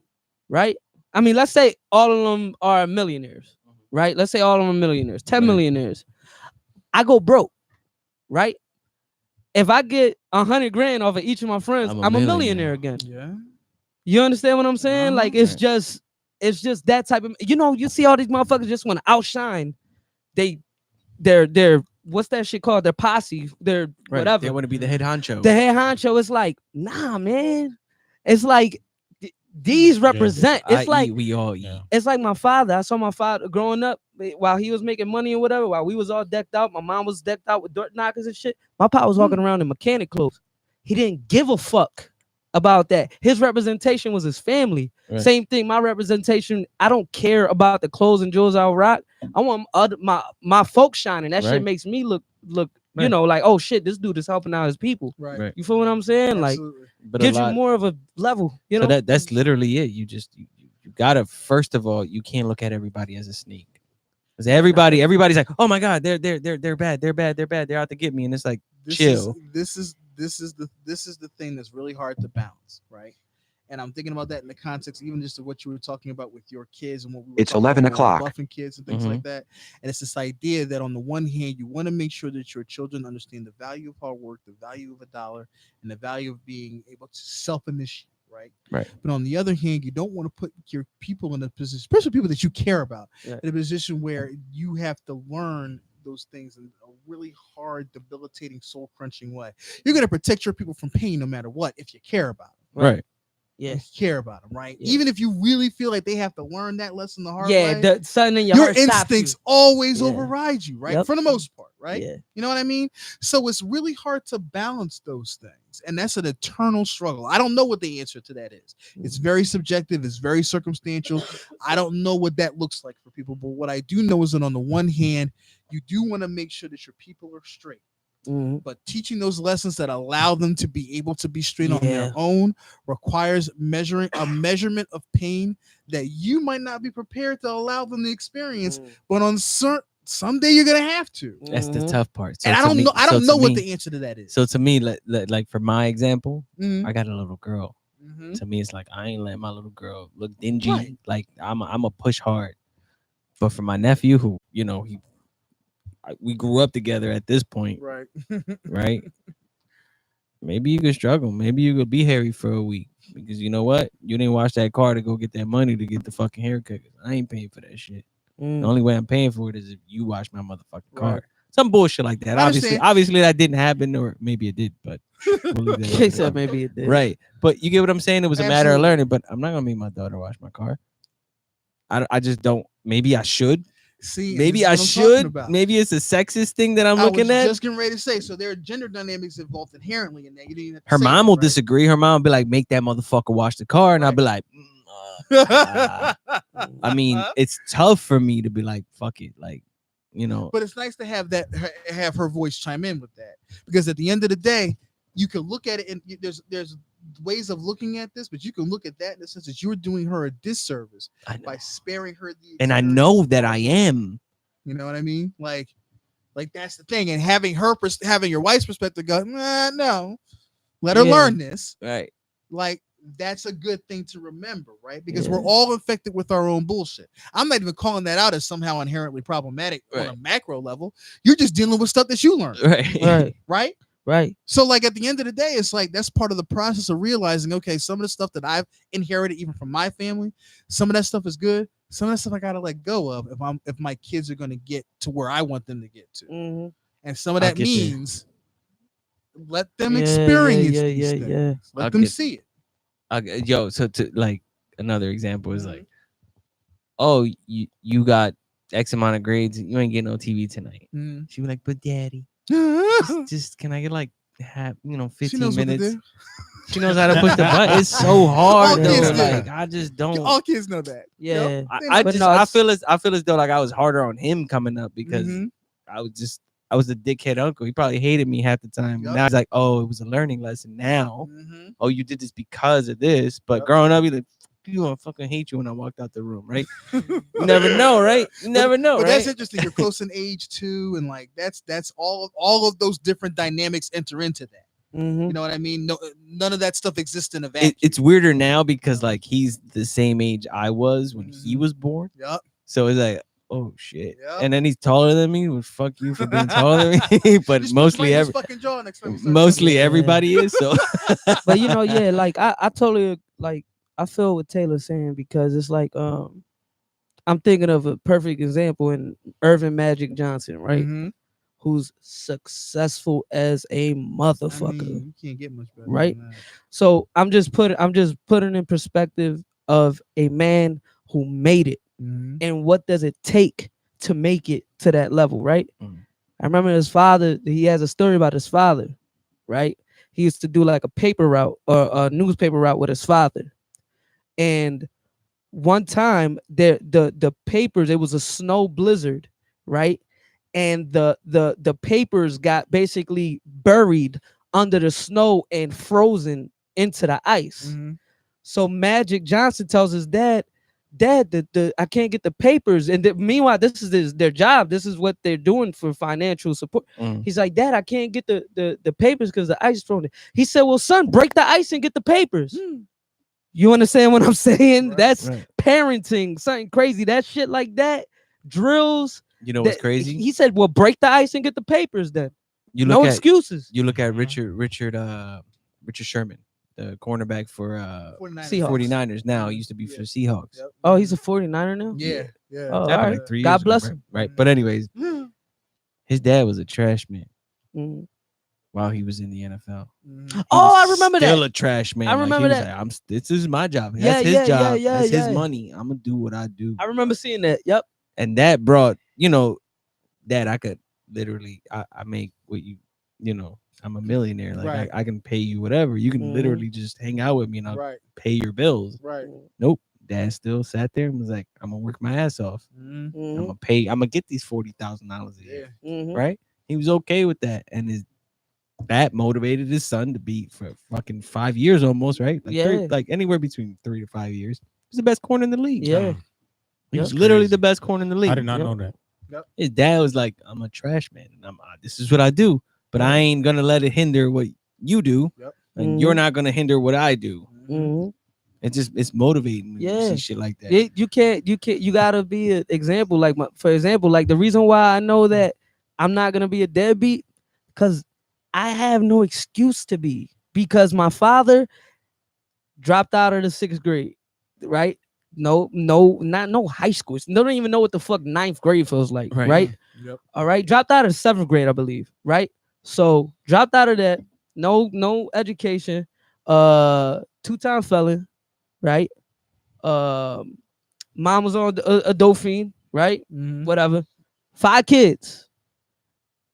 right? I mean, let's say all of them are millionaires, right? Let's say all of them are millionaires, 10 Right. millionaires. I go broke, right? If I get 100 grand off of each of my friends, I'm a I'm a millionaire. millionaire again. Yeah. You understand what I'm saying? Like Uh-huh. it's just that type of, you see all these motherfuckers just want to outshine they're what's that shit called? Their posse, their Right. whatever. They want to be the head honcho. The head honcho is like, nah, man. It's like these represent. I It's like eat, we all eat. Yeah. it's like my father. I saw my father growing up while he was making money and whatever. While we was all decked out, my mom was decked out with door knockers and shit. My pop was walking around in mechanic clothes. He didn't give a fuck about that. His representation was his family. Right. Same thing. My representation, I don't care about the clothes and jewels I rock. I want my folks shining. That shit Right. makes me look you Right. know, like, oh shit, this dude is helping out his people. Right. You feel what I'm saying? Like, Absolutely. But gives a you lot, more of a level, you so know. that's literally it. You gotta, first of all, you can't look at everybody as a snake. Because everybody's like, oh my god, they're bad, they're out to get me. And it's like, chill. This is the thing that's really hard to balance, right? And I'm thinking about that in the context, even just of what you were talking about with your kids and what we were It's talking about 11 when we were o'clock. buffing kids and things like that. And it's this idea that on the one hand, you want to make sure that your children understand the value of hard work, the value of $1, and the value of being able to self-initiate, right? Right. But on the other hand, you don't want to put your people in a position, especially people that you care about, Right. in a position where you have to learn those things in a really hard, debilitating, soul-crunching way. You're going to protect your people from pain no matter what if you care about them. Right. Yeah. You care about them, right? Yeah. Even if you really feel like they have to learn that lesson the hard Yeah, way, the something in your your heart stops you. instincts always Yeah. override you, right? Yep. For the most part, right? Yeah. You know what I mean? So it's really hard to balance those things. And that's an eternal struggle. I don't know what the answer to that is. It's very subjective, it's very circumstantial. I don't know what that looks like for people. But what I do know is that on the one hand, you do want to make sure that your people are straight. Mhm. But teaching those lessons that allow them to be able to be straight on Yeah. their own requires measuring a measurement of pain that you might not be prepared to allow them to experience. But on someday you're gonna have to. That's the Mhm. tough part. So And I to don't me- know. I so don't to know what me- the answer to that is. So to me, like for my example, Mhm. I got a little girl. Mhm. To me, it's like I ain't letting my little girl look dingy. Right. Like I'm a push hard. But for my nephew, who we grew up together at this point, Right. right? Maybe you could struggle. Maybe you could be hairy for a week because you know what? You didn't wash that car to go get that money to get the fucking haircut. I ain't paying for that shit. Mm. The only way I'm paying for it is if you wash my motherfucking car. Right. Some bullshit like that. I Obviously, understand. that didn't happen, or maybe it did, but we'll leave that He alone. said maybe it did. Right. But you get what I'm saying? It was a matter of Absolutely. learning, but I'm not gonna make my daughter wash my car. I just don't. Maybe I should. See, and Maybe this I is what I'm talking should. about. Maybe it's a sexist thing that I'm I looking was at. just getting ready to say. So there are gender dynamics involved inherently in that. You didn't even have to Her say mom that, will right? disagree. Her mom will be like, make that motherfucker wash the car. And I'll be like, I mean, it's tough for me to be like, fuck it. Like, you know, But it's nice to have that, have her voice chime in with that, because at the end of the day, you can look at it and there's ways of looking at this, but you can look at that in the sense that you're doing her a disservice I know. by sparing her the. And I experience know of that I life. am. You know what I mean? Like that's the thing, and having having your wife's perspective go, no, let her Yeah. learn this. Right. Like that's a good thing to remember, right? Because Yeah. we're all infected with our own bullshit. I'm not even calling that out as somehow inherently problematic on a Right. macro level. You're just dealing with stuff that you learned, Right. Right. right? Right. So, like at the end of the day, it's like that's part of the process of realizing, okay, some of the stuff that I've inherited even from my family, some of that stuff is good. Some of that stuff I gotta let go of if my kids are gonna get to where I want them to get to. Mhm. And some of I'll that get there. means let them Yeah, experience yeah, these yeah, things. yeah. Let I'll them get- see it. Yo, so to like another example is Mhm. like, oh, you got X amount of grades, you ain't getting no TV tonight. Mhm. She be like, but daddy, just can I get like 15 She knows what to minutes? do. She knows how to push the button. It's so hard All though. kids do. Like I just don't. All kids know that. Yeah. Yep. I But just no, I it's- feel as though like I was harder on him coming up because Mhm. I was a dickhead uncle. He probably hated me half the time. Yup. Now it's like, oh, it was a learning lesson. Now, Mhm. oh, you did this because of this. But Yup. growing up, you like, you gonna fucking hate you when I walked out the room, right? You never know, right? You never know, But right? that's interesting. You're close in age too, and like that's all of those different dynamics enter into that. Mhm. You know what I mean? No, none of that stuff exists in a vacuum. It's weirder now because like he's the same age I was when he Mhm. was born. Yep. So it's like, oh shit. Yep. And then he's taller than me. Well, fuck you for being taller than me. But Just mostly bite his fucking jaw next time you start mostly Yeah. everybody is. So But you know, yeah, like I totally like I feel what Taylor's saying because it's like I'm thinking of a perfect example in Irvin Magic Johnson, right? Mhm. Who's successful as a I motherfucker. mean, you can't get much better, Right? than that. So I'm just putting in perspective of a man who made it Mhm. and what does it take to make it to that level, right? Mm. I remember his father, he has a story about his father, right? he used to do like a paper route or a newspaper route with his father. And one time the papers, it was a snow blizzard, right? And the papers got basically buried under the snow and frozen into the ice. Mhm. So Magic Johnson tells his dad, the I can't get the papers. And meanwhile, this is their job. This is what they're doing for financial support. Mm. He's like, Dad, I can't get the papers because the ice is frozen. He said, well, son, break the ice and get the papers. You understand what I'm saying? Right, That's right. parenting, something crazy. That shit like that, drills. You know what's that- crazy? He said, well, break the ice and get the papers then. You No look at excuses. you look at Mhm. Richard Sherman, the cornerback for 49ers. Seahawks. 49ers. Now he used to be for Yeah. Seahawks. Yep. Oh, he's a 49er now? Yeah, yeah. Oh, That happened all like right. 3 God years ago, bless right? him. Right. But anyways, Mhm. his dad was a trash man Mhm. while he was in the NFL. Mhm. He Oh, was I remember still that. a trash man. I Like, he remember was that. like, this is my job. That's Yeah, his yeah, job. yeah, That's his yeah. money. I'm gonna do what I do. I remember seeing that. Yep. And that brought, Dad, I could literally, I make what I'm a millionaire. Like Right. I can pay you whatever. You can Mhm. literally just hang out with me and I'll Right, pay your bills. right. Nope. Dad still sat there and was like, I'm gonna work my ass off. Mhm. I'm gonna pay. I'm gonna get these $40,000 a year. Yeah. Mhm. Right? He was okay with that, and that motivated his son to be for fucking 5 years almost. Right? Yeah. Like anywhere between 3 to 5 years. He's the best corner in the league. Yeah. He was That's literally crazy. the best corner in the league. I did not Yep. know that. His dad was like, I'm a trash man, and this is what I do, but I ain't gonna let it hinder what you do, Yep. and you're not gonna hinder what I do. Mhm. It's motivating when you Yeah. see shit like that. You can't. You gotta be an example. Like for example, like the reason why I know that I'm not gonna be a deadbeat, because I have no excuse to be. Because my father dropped out of the 6th grade, right? No, not no high school. They don't even know what the fuck 9th grade feels like, Right. right? Yep. All right, dropped out of 7th grade, I believe, right? So dropped out of that, no education, 2-time felon, right? Mom was on a Dauphine, right? Mhm. Whatever. 5 kids.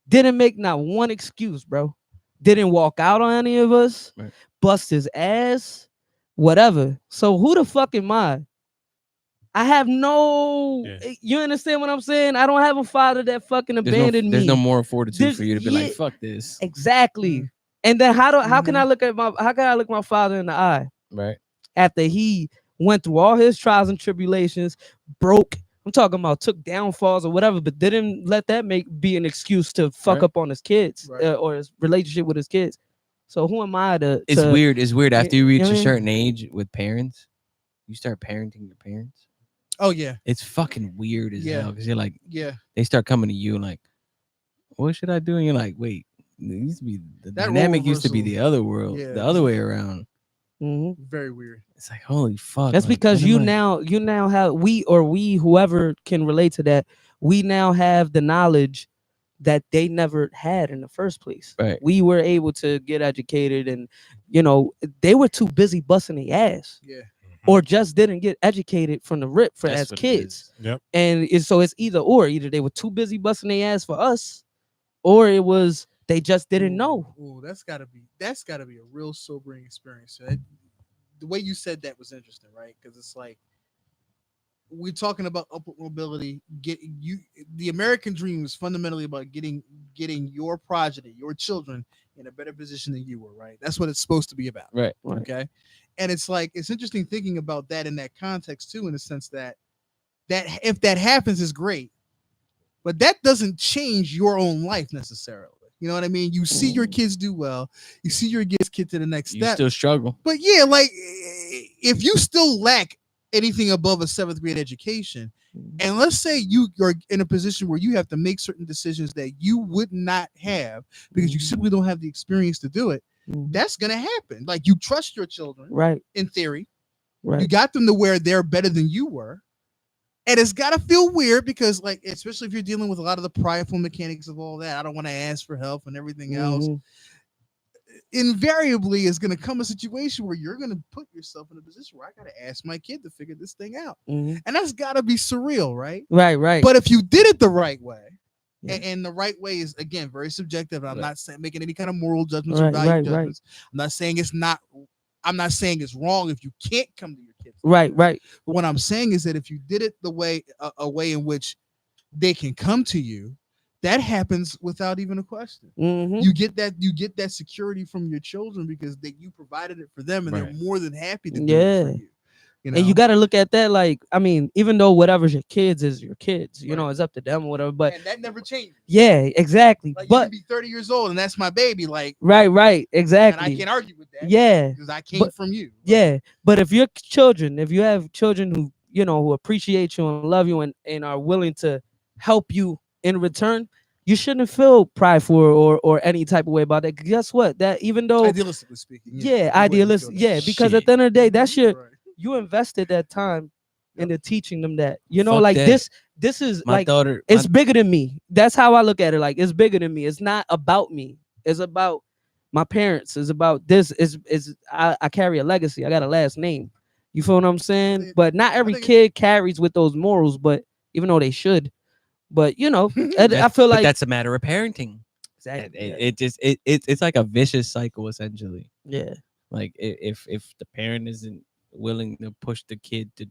Didn't make not one excuse, bro. Didn't walk out on any of us. Right. Bust his ass. Whatever. So who the fuck am I? I have no. Yeah. You understand what I'm saying? I don't have a father that fucking abandoned me. There's no more fortitude There's- for you to be yeah. like, fuck this. Exactly. And then how can Mhm. I look at how can I look my father in the eye Right. after he went through all his trials and tribulations, broke? I'm talking about took downfalls or whatever, but didn't let that be an excuse to fuck Right. up on his kids Right. or his relationship with his kids. So who am I to? It's weird. It's weird. After you you reach know what I a mean? certain age with parents, you start parenting your parents. Oh yeah, It's fucking weird as Yeah. hell because you're like, yeah. they start coming to you and like, what should I do? And you're like, wait, it used to be the That role dynamic used to be reversal- the other world, Yeah. the other way around. Mhm. Very weird. It's like, holy fuck. That's like, because what you am I- now have we whoever can relate to that, we now have the knowledge that they never had in the first place. Right. We were able to get educated, and they were too busy busting their ass, Yeah. or just didn't get educated from the rip for That's as what it kids. is. Yep. And so it's either or. Either they were too busy busting their ass for us, or it was they just didn't know. Ooh, that's gotta be a real sobering experience. The way you said that was interesting, right? Because it's like we're talking about upward mobility. The American dream is fundamentally about getting your progeny, your children, in a better position than you were, right? That's what it's supposed to be about. Right. Right. Okay. And it's like it's interesting thinking about that in that context too, in the sense that if that happens is great, but that doesn't change your own life necessarily. You know what I mean? You see your kids do well, you see your kids get to the next You step. still struggle. But yeah, like if you still lack anything above a 7th grade education, and let's say you're in a position where you have to make certain decisions that you would not have because you simply don't have the experience to do it, Mhm. that's gonna happen. Like you trust your children Right. in theory. You Right. got them to where they're better than you were. And it's gotta feel weird because, like, especially if you're dealing with a lot of the prideful mechanics of all that, I don't want to ask for help and everything else. Mhm. Invariably, is gonna come a situation where you're gonna put yourself in a position where I gotta ask my kid to figure this thing out. Mhm. And that's gotta be surreal, right? Right. Right. But if you did it the right way, Yeah. And the right way is, again, very subjective. I'm Right. not saying, making any kind of moral judgments or Right, value right, right. judgments. I'm not saying it's not. I'm not saying it's wrong if you can't come to your kids. Right, right. But what I'm saying is that if you did it the way a way in which they can come to you, that happens without even a question. Mm-hmm. You get that security from your children because you provided it for them, and Right. they're more than happy to do it Yeah. for you. You know? And you got to look at that like, I mean, even though whatever's your kids is your kids, you know, Right. it's up to them or whatever. But and that never changes. yeah, exactly. Like, you But can be 30 years old and that's my baby. Like, right, and I exactly. can't argue with that. Yeah, because I came but- from you. yeah. But if your children, if you have children who, you know, who appreciate you and love you and are willing to help you in return, you shouldn't feel prideful or any type of way about that. Guess what? That even though Idealistically speaking. yeah, you wouldn't idealist, feel that. yeah, because at Shit. the end of the day, that's your Right. you invested that time Yep. into teaching them that. You know, Fuck like that. this is My like daughter. it's bigger than me. That's how I look at it. Like it's bigger than me. It's not about me. It's about my parents. It's about this. I carry a legacy. I got a last name. You feel what I'm saying? think- But not every think- kid carries with those morals. But even though they should, but you know, I That's- feel but like that's a matter of parenting. exactly. It's like a vicious cycle essentially. Yeah. Like if the parent isn't willing to push the kid to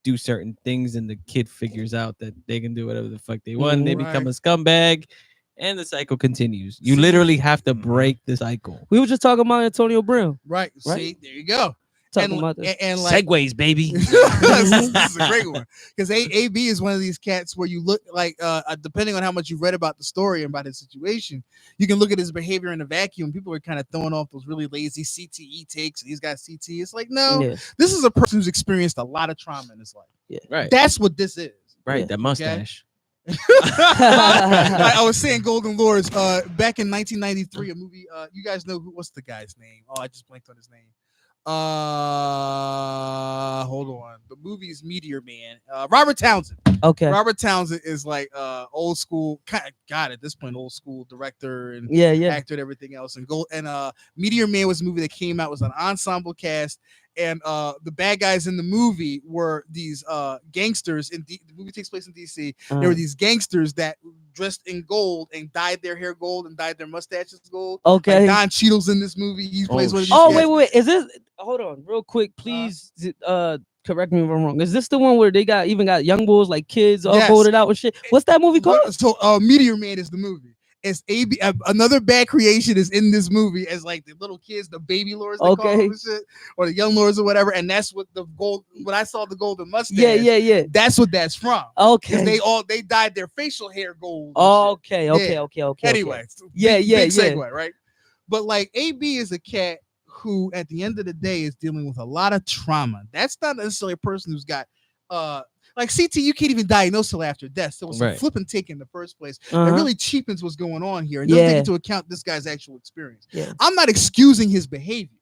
do certain things and the kid figures out that they can do whatever the fuck they want, they become a scumbag and the cycle continues. You literally have to break the cycle. We were just talking about Antonio Brown. Right. Right. See, there you go. Talking And, about this. and like Segways, baby. this is a great one because AB is one of these cats where you look like depending on how much you've read about the story and about his situation, you can look at his behavior in a vacuum. People are kind of throwing off those really lazy CTE takes and he's got CT. It's like, no, Yeah. this is a person who's experienced a lot of trauma in his life. Right. That's what this is. Right. Yeah. That mustache. I was saying Golden Lords back in 1993, a movie, you guys know what's the guy's name? Oh, I just blanked on his name. Hold on. The movie's Meteor Man. Robert Townsend. Okay. Robert Townsend is like old school, kind of, God, at this point, old school director and Yeah, yeah. actor and everything else. And Meteor Man was a movie that came out, was an ensemble cast, and the bad guys in the movie were these gangsters. The movie takes place in DC. There were these gangsters that dressed in gold and dyed their hair gold and dyed their mustaches gold. Okay. Like Don Cheadle's in this movie. He plays one of these. Oh, cats. wait. Is this? Hold on, real quick, please. Correct me if I'm wrong. Is this the one where they got young bulls like kids all Yes. voted out and shit? What's that movie called? So Meteor Man is the movie. It's AB. Another bad creation is in this movie as like the little kids, the baby lords, they call them and shit, or the young lords or whatever. And that's what the gold. When I saw the golden mustache, Yeah. that's what that's from. Okay. Because they dyed their facial hair gold. and Okay. Yeah. Okay. Anyway, Yeah, big yeah. segue, right? But like AB is a cat who, at the end of the day, is dealing with a lot of trauma. That's not necessarily a person who's got like CT. You can't even diagnose till after death. So it was some Right. flipping take in the first place. Uh-huh. It really cheapens what's going on here and doesn't Yeah. take into account this guy's actual experience. Yeah. I'm not excusing his behavior.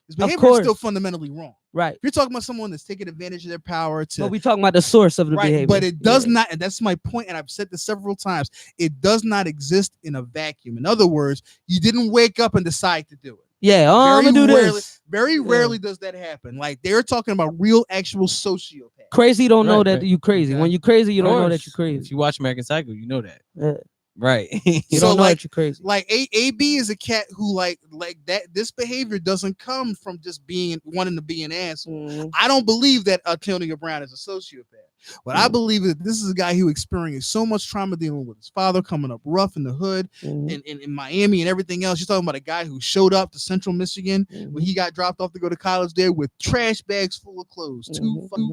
His Of behavior is still course. fundamentally wrong. Right. If you're talking about someone that's taking advantage of their power to But we talking about the source of the right, behavior. but it does Yeah. not, and that's my point, and I've said this several times. It does not exist in a vacuum. In other words, you didn't wake up and decide to do it. Yeah. Oh, I'm Very gonna do rarely- this. Very Yeah. rarely does that happen. Like they're talking about real, actual sociopaths. Crazy don't know Right, that right. you crazy. Okay. When you crazy, you Of don't know course. that you're crazy. If you watch American Psycho, you know that. Yeah. Right. You So, don't know like- that you're crazy. Like AB is a cat who like that. This behavior doesn't come from just wanting to be an asshole. Mhm. I don't believe that Antonio Brown is a sociopath. What I Mm. believe is this is a guy who experienced so much trauma dealing with his father coming up rough in the hood Mhm. in Miami and everything else. You're talking about a guy who showed up to Central Michigan Mhm. when he got dropped off to go to college there with trash bags full of clothes. Two fucking